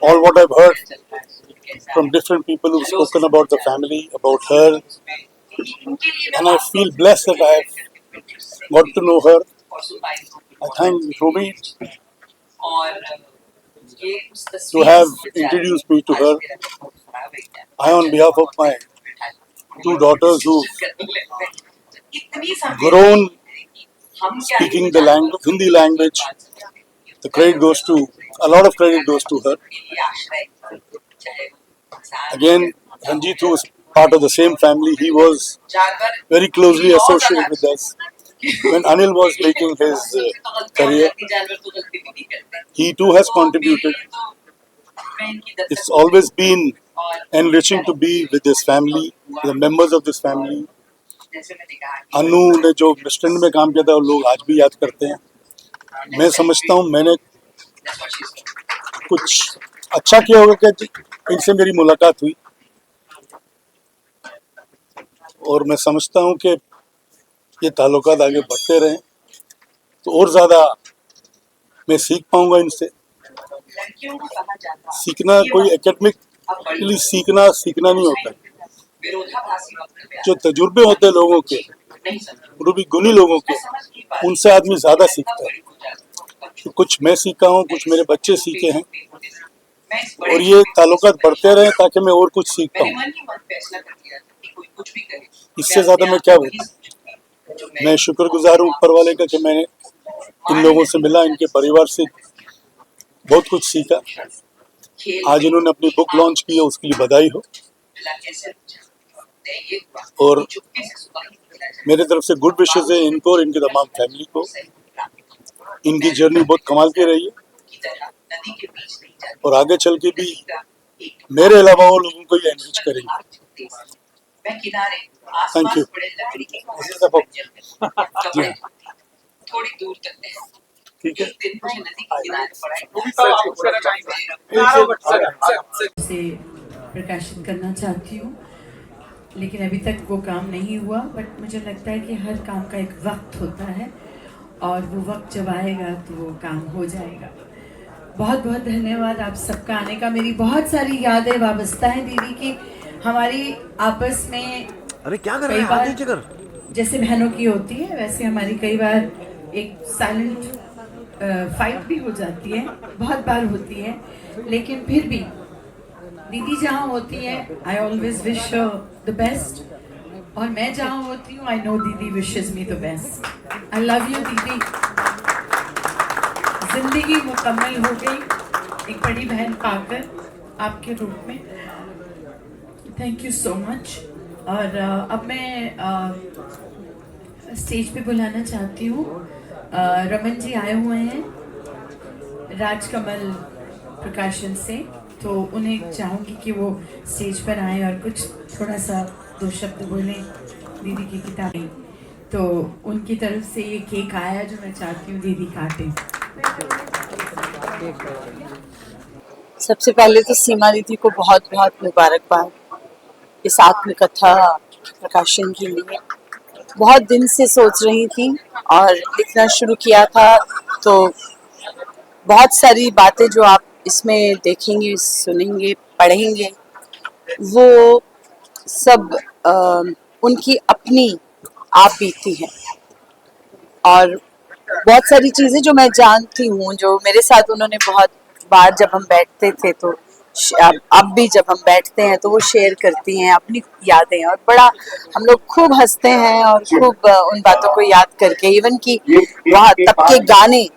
all what I've heard from different people who've spoken about the family, about her, and I feel blessed that I have got to know her. I thank Romi to have introduced me to her. I, on behalf of my 2 daughters who've grown speaking the language, Hindi language, a lot of credit goes to her. Again, Ranjit, who was part of the same family, he was very closely associated with us. When Anil was making his career, he too has contributed. It's always been enriching to be with this family, the members of this family. अनु ने जो restaurant में काम किया था वो लोग आज भी याद करते हैं. मैं समझता हूँ मैंने कुछ अच्छा किया होगा कि इनसे मेरी मुलाकात हुई, और मैं समझता हूँ कि ये ताल्लुकात आगे बढ़ते रहें तो और ज़्यादा मैं सीख पाऊंगा इनसे. सीखना कोई एकेडमिकली सीखना नहीं होता. जो तजुर्बे होते हैं लोगों के, वो भी गुणी लोगों के, उनसे आदमी ज़्यादा सीखता है. तो कुछ मैं सीखा हूँ, कुछ मेरे बच्चे सीखे हैं, और ये ताल्लुकात बढ़ते रहें ताकि मैं और कुछ सीख पाऊँ. इससे ज़्यादा मैं क्या बोलूँ. मैं शुक्रगुजार हूँ ऊपर वाले का कि मैंने इन लोगों से मिला, इनके परिवार से बहुत कुछ सीखा. आज इन्होंने अपनी बुक लॉन्च की है, उसके लिए बधाई हो. और मेरे तरफ से गुड विशेस है इनको और इनकी तमाम फैमिली को. इनकी जर्नी बहुत कमाल की रही है और आगे चल के भी मेरे अलावा वो लोगों को ही एनरिच करेंगे. Thank you. थोड़ी दूर तक ठीक है. से प्रकाशित करना चाहती हूँ, लेकिन अभी तक वो काम नहीं हुआ. बट मुझे लगता है कि हर काम का एक वक्त होता है और वो वक्त जब आएगा तो वो काम हो जाएगा. बहुत बहुत धन्यवाद आप सबका आने का. मेरी बहुत सारी यादें वाबस्ता हैं दीदी की. हमारी आपस में अरे क्या कर कई रहे हैं बार जैसे बहनों की होती है वैसे हमारी कई बार एक साइलेंट फाइट भी हो जाती है, बहुत बार होती है. लेकिन फिर भी दीदी जहाँ होती है I always wish the best, और मैं जहाँ होती हूँ आई नो दीदी wishes me the best. I love you दीदी. जिंदगी मुकम्मल हो गई एक बड़ी बहन पाकर आपके रूप में. Thank you so much. और अब मैं स्टेज पे बुलाना चाहती हूँ. रमन जी आए हुए हैं राजकमल प्रकाशन से, तो उन्हें चाहूँगी कि वो स्टेज पर आए और कुछ थोड़ा सा दो शब्द बोलें दीदी की किताबें. तो उनकी तरफ से ये केक आया जो मैं चाहती हूँ दीदी काटें. सबसे पहले तो सीमा दीदी को बहुत बहुत मुबारकबाद इस आत्मकथा प्रकाशन के लिए. बहुत दिन से सोच रही थी और लिखना शुरू किया था, तो बहुत सारी बातें जो आप इसमें देखेंगे, सुनेंगे, पढ़ेंगे, वो सब उनकी अपनी आप बीती है. और बहुत सारी चीज़ें जो मैं जानती हूँ, जो मेरे साथ उन्होंने बहुत बार जब हम बैठते थे, तो अब भी जब हम बैठते हैं तो वो शेयर करती हैं अपनी यादें, और बड़ा हम लोग खूब हंसते हैं और खूब उन बातों को याद करके, इवन कि वहाँ तब के गाने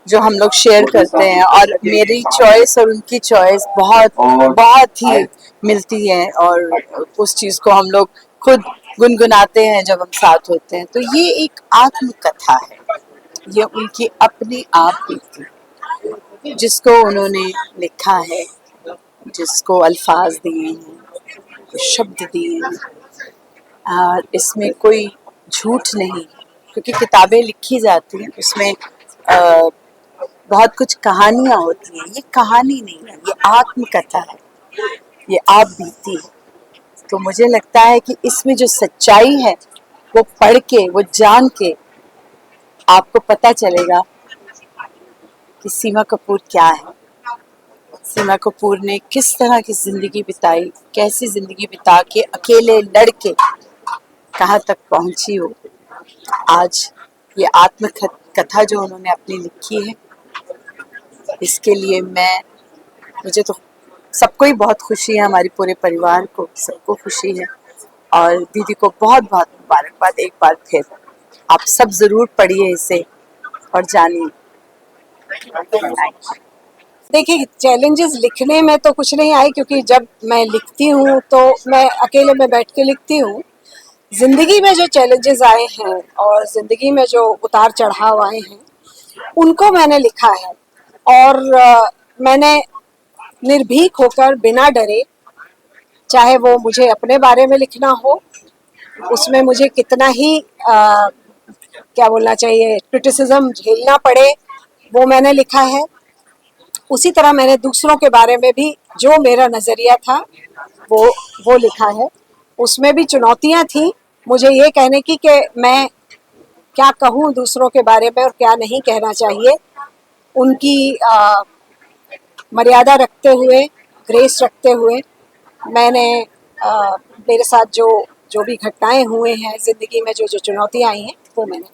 जो हम लोग शेयर करते हैं. और मेरी चॉइस और उनकी चॉइस बहुत ही मिलती है, और उस चीज़ को हम लोग खुद गुनगुनाते हैं जब हम साथ होते हैं. तो ये एक आत्मकथा है, ये उनकी अपनी आप बीती जिसको उन्होंने लिखा है, जिसको अल्फाज दिए हैं, शब्द दिए हैं. और इसमें कोई झूठ नहीं, क्योंकि किताबें लिखी जाती हैं उसमें बहुत कुछ कहानियाँ होती हैं. ये कहानी नहीं है, ये आत्मकथा है, ये आप बीती है. तो मुझे लगता है कि इसमें जो सच्चाई है वो पढ़ के, वो जान के आपको पता चलेगा कि सीमा कपूर क्या है, सीमा कपूर ने किस तरह की जिंदगी बिताई, कैसी जिंदगी बिता के अकेले लड़के कहाँ तक पहुंची हो. आज ये आत्मकथा जो उन्होंने अपनी लिखी है, इसके लिए मुझे तो सबको ही बहुत खुशी है, हमारी पूरे परिवार को सबको खुशी है. और दीदी को बहुत बहुत मुबारकबाद एक बार फिर. आप सब जरूर पढ़िए इसे और जानिए. देखिए, चैलेंजेस लिखने में तो कुछ नहीं आए, क्योंकि जब मैं लिखती हूँ तो मैं अकेले में बैठ के लिखती हूँ. जिंदगी में जो चैलेंजेस आए हैं और जिंदगी में जो उतार चढ़ाव आए हैं, उनको मैंने लिखा है. और मैंने निर्भीक होकर, बिना डरे चाहे वो मुझे अपने बारे में लिखना हो, उसमें मुझे कितना ही क्या बोलना चाहिए, क्रिटिसिज्म झेलना पड़े, वो मैंने लिखा है। उसी तरह मैंने दूसरों के बारे में भी जो मेरा नज़रिया था वो लिखा है। उसमें भी चुनौतियां थी मुझे ये कहने की कि मैं क्या कहूँ दूसरों के बारे में और क्या नहीं कहना चाहिए। उनकी मर्यादा रखते हुए, ग्रेस रखते हुए मैंने मेरे साथ जो भी घटनाएं हुए हैं ज़िंदगी में, जो चुनौतियां आई हैं, वो मैंने।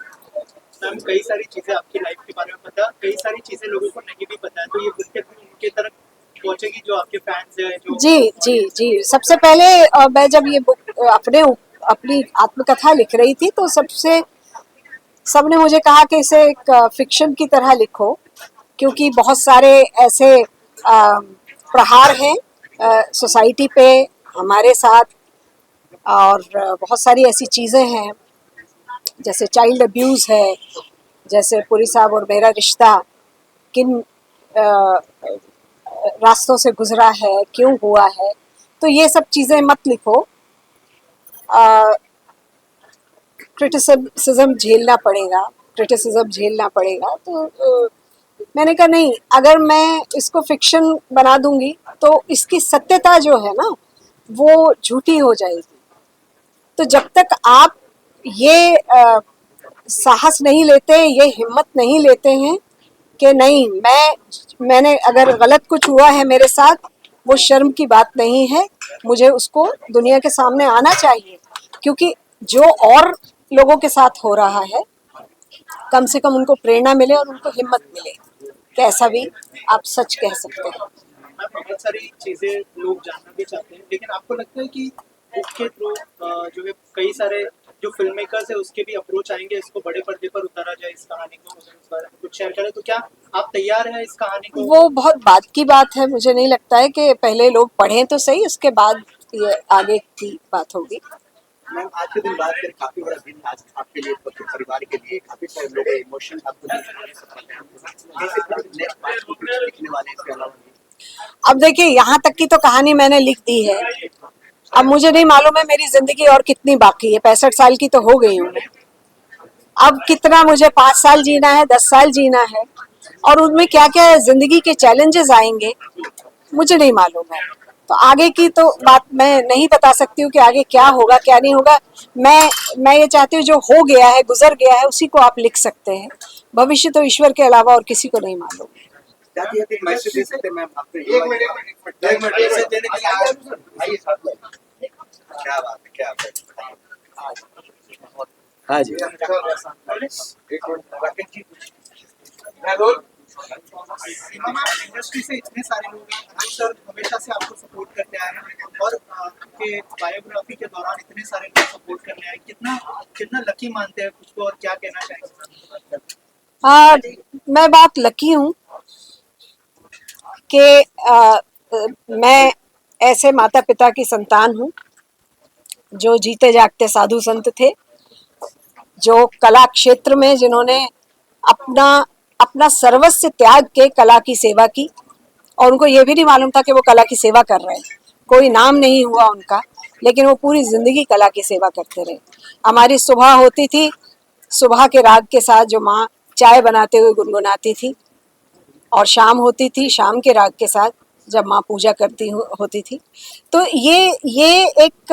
मैम, कई सारी चीजें आपकी लाइफ के बारे में पता, कई सारी चीजें लोगों को नहीं भी पता है, तो ये बुक उनके तरफ पहुंचेगी जो आपके फैंस हैं जो। जी। सबसे पहले मैं जब ये बुक अपनी आत्मकथा लिख रही थी तो सबने मुझे कहा कि इसे एक फिक्शन की तरह लिखो, क्योंकि बहुत सारे ऐसे प्रहार हैं सोसाइटी पे हमारे साथ, और बहुत सारी ऐसी चीज़ें हैं जैसे चाइल्ड अब्यूज़ है, जैसे पुरी साहब और मेरा रिश्ता किन रास्तों से गुजरा है, क्यों हुआ है, तो ये सब चीज़ें मत लिखो। क्रिटिसिज्म झेलना पड़ेगा। तो मैंने कहा नहीं, अगर मैं इसको फिक्शन बना दूंगी तो इसकी सत्यता जो है ना वो झूठी हो जाएगी। तो जब तक आप ये साहस नहीं लेते, ये हिम्मत नहीं लेते हैं कि नहीं, मैंने अगर गलत कुछ हुआ है मेरे साथ, वो शर्म की बात नहीं है, मुझे उसको दुनिया के सामने आना चाहिए, क्योंकि जो और लोगों के साथ हो रहा है कम से कम उनको प्रेरणा मिले और उनको हिम्मत मिले कि ऐसा भी आप सच कह सकते हैं। बहुत सारी चीजें लोग जानना भी चाहते हैं, लेकिन आपको लगता है कि बुक के थ्रू जो है कई सारे जो फिल्म मेकर्स है उसके भी अप्रोच आएंगे, इसको बड़े पर्दे पर उतारा जाए इस कहानी को, अगर इस बारे में कुछ शेयर करें, तो क्या आप तैयार हैं इस कहानी को? वो बहुत बात की बात है, मुझे नहीं लगता है कि पहले लोग पढ़ें तो सही, उसके बाद ये आगे की बात होगी। मैम, आज के दिन बात करें, काफी बड़ा दिन आज आपके लिए, परिवार के लिए, काफी सारे लोग इमोशन आपको लिखने वाले, इसके अलावा अब देखिए, यहाँ तक की तो कहानी मैंने लिख दी है, अब मुझे नहीं मालूम है मेरी जिंदगी और कितनी बाकी है। 65 साल की तो हो गई हूँ मैं, अब कितना मुझे 5 साल जीना है, 10 साल जीना है, और उनमें क्या क्या जिंदगी के चैलेंजेस आएंगे मुझे नहीं मालूम है। तो आगे की तो बात मैं नहीं बता सकती हूँ कि आगे क्या होगा क्या नहीं होगा। मैं ये चाहती हूँ जो हो गया है, गुजर गया है, उसी को आप लिख सकते हैं। भविष्य तो ईश्वर के अलावा और किसी को नहीं मालूम। मैसेज दे सकते हैं मैम आपको? एक मिनट क्या बात है, क्या बात है। हाँ जी, इंडस्ट्री से इतने सारे लोग हैं, सर हमेशा से आपको सपोर्ट करते आए हैं, और आपके बायोग्राफी के दौरान इतने सारे लोग सपोर्ट करने आए, कितना लकी मानते हैं खुद को, और क्या कहना चाहेंगे? मैं बहुत लकी हूँ कि मैं ऐसे माता पिता की संतान हूँ जो जीते जागते साधु संत थे, जो कला क्षेत्र में जिन्होंने अपना सर्वस्व त्याग के कला की सेवा की, और उनको ये भी नहीं मालूम था कि वो कला की सेवा कर रहे हैं, कोई नाम नहीं हुआ उनका, लेकिन वो पूरी जिंदगी कला की सेवा करते रहे। हमारी सुबह होती थी, सुबह के राग के साथ जो माँ चाय बनाते हुए गुनगुनाती थी, और शाम होती थी शाम के राग के साथ जब माँ पूजा करती होती थी। तो ये एक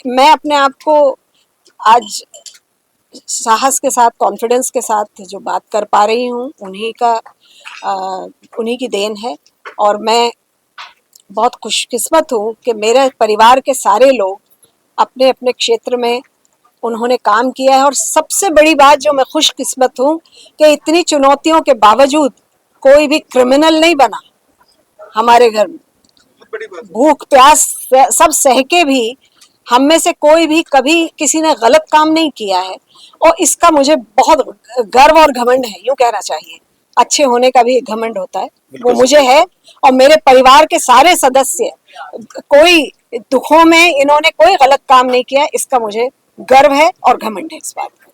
मैं अपने आप को आज साहस के साथ, कॉन्फिडेंस के साथ जो बात कर पा रही हूँ, उन्हीं की देन है। और मैं बहुत खुशकिस्मत हूँ कि मेरे परिवार के सारे लोग अपने अपने क्षेत्र में उन्होंने काम किया है। और सबसे बड़ी बात जो मैं खुशकिस्मत हूँ कि इतनी चुनौतियों के बावजूद कोई भी क्रिमिनल नहीं बना हमारे घर में। भूख प्यास सब सह के भी हम में से कोई भी कभी किसी ने गलत काम नहीं किया है, और इसका मुझे बहुत गर्व और घमंड है, यूँ कहना चाहिए। अच्छे होने का भी एक घमंड होता है, वो मुझे है। और मेरे परिवार के सारे सदस्य, कोई दुखों में इन्होंने कोई गलत काम नहीं किया, इसका मुझे गर्व है और घमंड है इस बात का।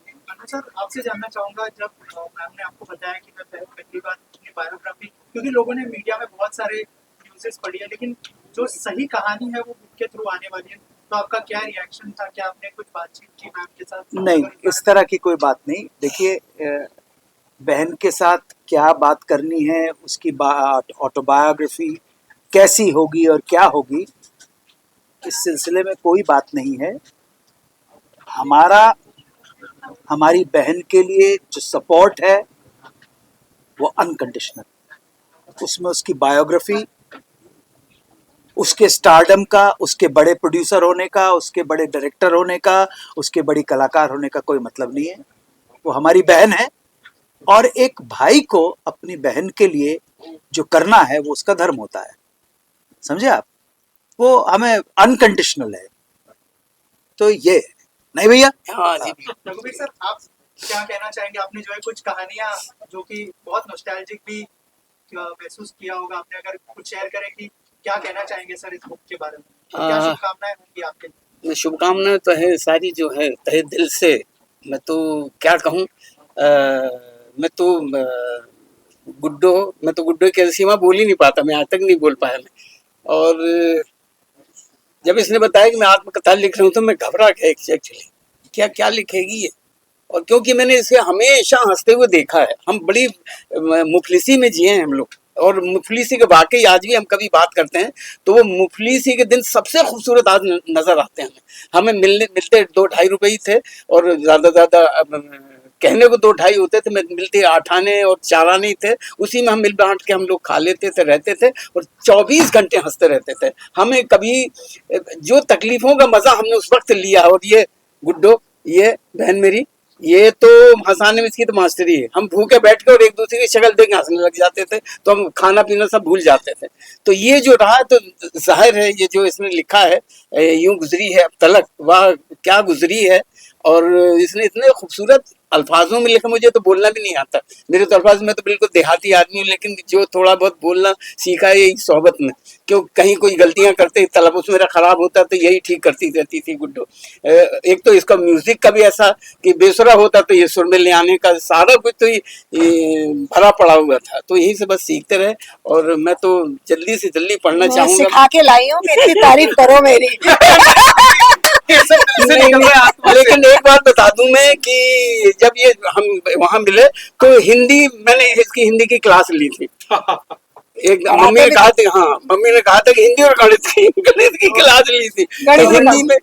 सर, आपसे जानना चाहूंगा, जब मैम ने आपको बताया कि मैं पहली बार अपनी बायोग्राफी, क्योंकि लोगों ने मीडिया में बहुत सारे न्यूज़ेस पढ़ी है, लेकिन जो सही कहानी है वो के थ्रू आने वाली है, तो आपका क्या रिएक्शन था? क्या आपने कुछ बातचीत की मैम के साथ? नहीं, इस तरह की कोई बात नहीं। देखिए, बहन के साथ क्या बात करनी है, उसकी ऑटोबायोग्राफी कैसी होगी और क्या होगी, इस सिलसिले में कोई बात नहीं है। हमारी बहन के लिए जो सपोर्ट है वो अनकंडीशनल, उसमें उसकी बायोग्राफी, उसके स्टारडम का, उसके बड़े प्रोड्यूसर होने का, उसके बड़े डायरेक्टर होने का, उसके बड़ी कलाकार होने का कोई मतलब नहीं है। वो हमारी बहन है और एक भाई को अपनी बहन के लिए जो करना है वो उसका धर्म होता है, समझे आप? वो हमें अनकंडीशनल है। तो ये नहीं भैया। हाँ जी। रघुवीर सर, आप क्या कहना चाहेंगे? आपने जो है कुछ कहानियां जो कि बहुत नॉस्टैल्जिक भी महसूस किया होगा आपने, अगर कुछ शेयर करें कि क्या कहना चाहेंगे सर इस बुक के बारे में? क्या शुभकामनाएं होंगी आपके लिए? शुभकामनाएं तो है सारी, जो है तहे दिल से। मैं तो क्या कहूँ, मैं तो गुड्डो के सीमा बोल ही नहीं पाता, मैं आज तक नहीं बोल पाया मैं। और जब इसने बताया कि मैं आत्मकथा लिख रहा हूँ तो मैं घबरा गया एक्चुअली, क्या लिखेगी ये। और क्योंकि मैंने इसे हमेशा हंसते हुए देखा है, हम बड़ी मुफलिसी में जिए हैं हम लोग, और मुफलिसी के वाकई आज भी हम कभी बात करते हैं तो वो मुफलिसी के दिन सबसे खूबसूरत आज नजर आते हैं हमें। मिलते 2-2.5 रुपए ही थे, और ज्यादा कहने को 2-2.5 होते थे, मिलते 8 आने और 4 आने ही थे। उसी में हम मिल बांट के हम लोग खा लेते थे, रहते थे, और 24 घंटे हंसते रहते थे। हमें कभी जो तकलीफों का मजा हमने उस वक्त लिया, और ये गुड्डो, ये बहन मेरी, ये तो हंसाने में इसकी तो मास्टरी है। हम भूखे बैठ के और एक दूसरे की शक्ल देख के हंसने लग जाते थे, तो हम खाना पीना सब भूल जाते थे। तो ये जो रहा, तो जाहिर है ये जो इसने लिखा है, यूं गुजरी है अब तलक, वाह क्या गुजरी है। और इसने इतने खूबसूरत अल्फाजों में लिखा, मुझे तो बोलना भी नहीं आता। मेरे तो अल्फाज में तो बिल्कुल देहाती आदमी हूँ, लेकिन जो थोड़ा बहुत बोलना सीखा है यही सोहबत में। क्यों कहीं कोई गलतियां करते, तलफ़ुज़ मेरा खराब होता तो यही ठीक करती रहती थी गुड्डो। एक तो इसका म्यूजिक का भी ऐसा कि बेसुरा होता तो ये सुर में ले आने का सारा कुछ तो ये भरा पड़ा हुआ था। तो यही से बस सीखते रहे, और मैं तो जल्दी से जल्दी पढ़ना चाहूंगा। सिखा के लाई हूँ, इतनी तारीफ करो मेरी। लेकिन एक बात बता दूं मैं कि जब ये हम वहां मिले तो मैंने इसकी हिंदी की क्लास ली थी। एक मम्मी ने कहा था, हाँ मम्मी ने कहा था कि हिंदी और गणित की क्लास ली थी, तो हिंदी में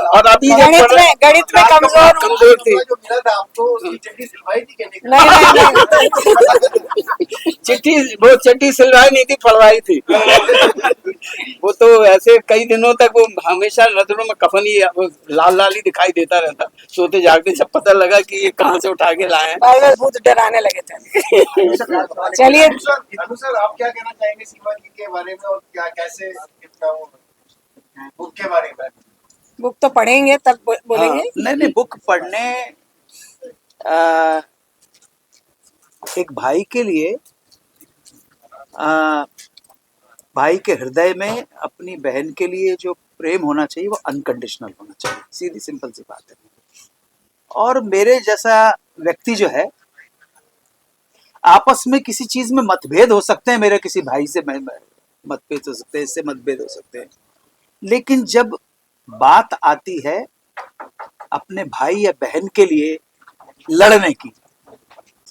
और अभी गणित में कमजोर थी। वो चिट्ठी सिलवाई नहीं थी, फड़वाई थी। वो तो ऐसे कई दिनों तक वो हमेशा नजरों में कफन ही लाल ही दिखाई देता रहता। सोते जागते जब पता लगा कि ये कहाँ से उठा के लाए हैं, बहुत डराने लगे थे। चलिए सर, आप क्या कहना चाहेंगे सीमा जी के बारे में, और क्या कैसे बुक के बारे में? बुक तो पढ़ेंगे तब बोलेंगे। नहीं, बुक पढ़ने एक भाई के लिए, भाई के हृदय में अपनी बहन के लिए जो प्रेम होना चाहिए वो अनकंडीशनल होना चाहिए, सीधी सिंपल सी बात है। और मेरे जैसा व्यक्ति जो है, आपस में किसी चीज में मतभेद हो सकते हैं, मेरे किसी भाई से मतभेद हो सकते हैं, इससे मतभेद हो सकते हैं, लेकिन जब बात आती है अपने भाई या बहन के लिए लड़ने की,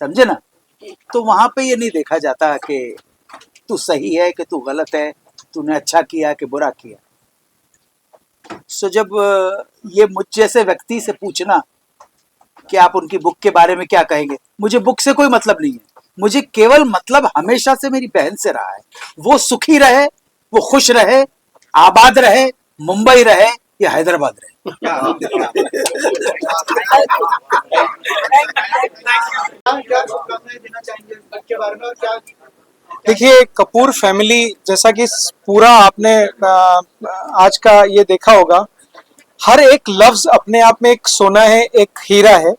समझे ना, तो वहां पे ये नहीं देखा जाता कि तू सही है कि तू गलत है, तूने अच्छा किया कि बुरा किया। सो जब ये मुझ जैसे व्यक्ति से पूछना कि आप उनकी बुक के बारे में क्या कहेंगे, मुझे बुक से कोई मतलब नहीं है। मुझे केवल मतलब हमेशा से मेरी बहन से रहा है। वो सुखी रहे, वो खुश रहे, आबाद रहे, मुंबई रहे या हैदराबाद रहे। देखिए, कपूर फैमिली, जैसा कि पूरा आपने आज का ये देखा होगा, हर एक लफ्ज अपने आप में एक सोना है, एक हीरा है।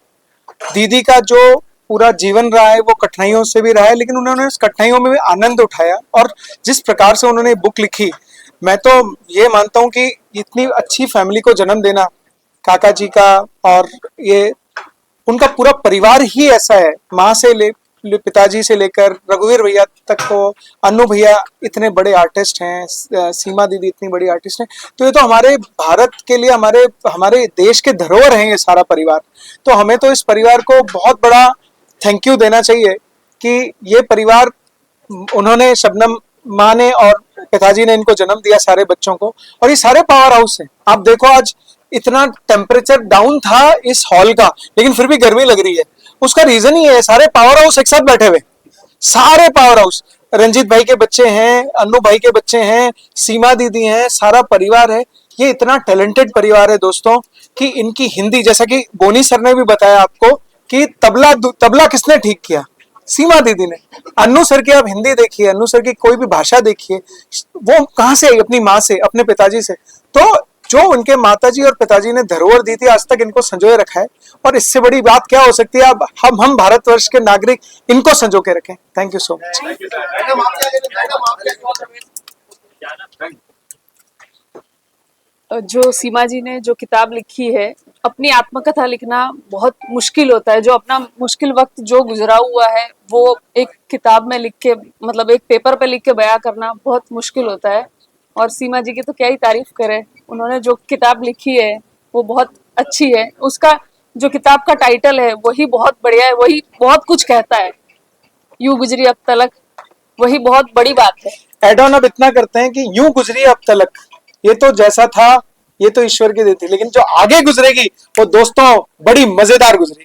दीदी का जो पूरा जीवन रहा है वो कठिनाइयों से भी रहा है, लेकिन उन्होंने उस कठिनाइयों में भी आनंद उठाया, और जिस प्रकार से उन्होंने बुक लिखी, मैं तो ये मानता हूँ कि इतनी अच्छी फैमिली को जन्म देना, काका जी का और ये उनका पूरा परिवार ही ऐसा है, माँ से पिताजी से लेकर रघुवीर भैया तक को, अन्नू भैया इतने बड़े आर्टिस्ट हैं, सीमा दीदी इतनी बड़ी आर्टिस्ट हैं, तो ये तो हमारे भारत के लिए, हमारे देश के धरोहर हैं ये सारा परिवार। तो हमें तो इस परिवार को बहुत बड़ा थैंक यू देना चाहिए कि ये परिवार, उन्होंने, शबनम माँ ने और पिताजी ने इनको जन्म दिया सारे बच्चों को, और ये सारे पावर हाउस हैं। आप देखो आज इतना टेम्परेचर डाउन था इस हॉल का, लेकिन फिर भी गर्मी लग रही है। उसका रीजन ही है सारे पावर हाउस एक साथ बैठे हुए, सारे पावर हाउस। रंजीत भाई के बच्चे हैं, अन्नू भाई के बच्चे हैं, सीमा दीदी हैं, सारा परिवार है। ये इतना टैलेंटेड परिवार है दोस्तों कि इनकी हिंदी, जैसा कि बोनी सर ने भी बताया आपको कि तबला किसने ठीक किया, सीमा दीदी ने। अन्नू सर की आप हिंदी देखिए, अन्नू सर की कोई भी भाषा देखिए, वो कहाँ से आई? अपनी माँ से, अपने पिताजी से। तो जो उनके माताजी और पिताजी ने धरोहर दी थी, आज तक इनको संजोए रखा है, और इससे बड़ी बात क्या हो सकती है? अब हम भारतवर्ष के नागरिक इनको संजो के रखें। Thank you so much. जो सीमा जी ने जो किताब लिखी है, अपनी आत्मकथा लिखना बहुत मुश्किल होता है। जो अपना मुश्किल वक्त जो गुजरा हुआ है वो एक किताब में लिख के, मतलब एक पेपर पे लिख के बयां करना बहुत मुश्किल होता है। और सीमा जी की तो क्या ही तारीफ करें, उन्होंने जो किताब लिखी है वो बहुत अच्छी है। उसका जो किताब का टाइटल है वही बहुत बढ़िया है, वही बहुत कुछ कहता है। यूं गुजरी अब तलक, वही बहुत बड़ी बात है। एड ऑन अब इतना करते हैं कि यूं गुजरी अब तलक, ये तो जैसा था ये तो ईश्वर की देती, लेकिन जो आगे गुजरेगी वो दोस्तों बड़ी मजेदार गुजरेगी।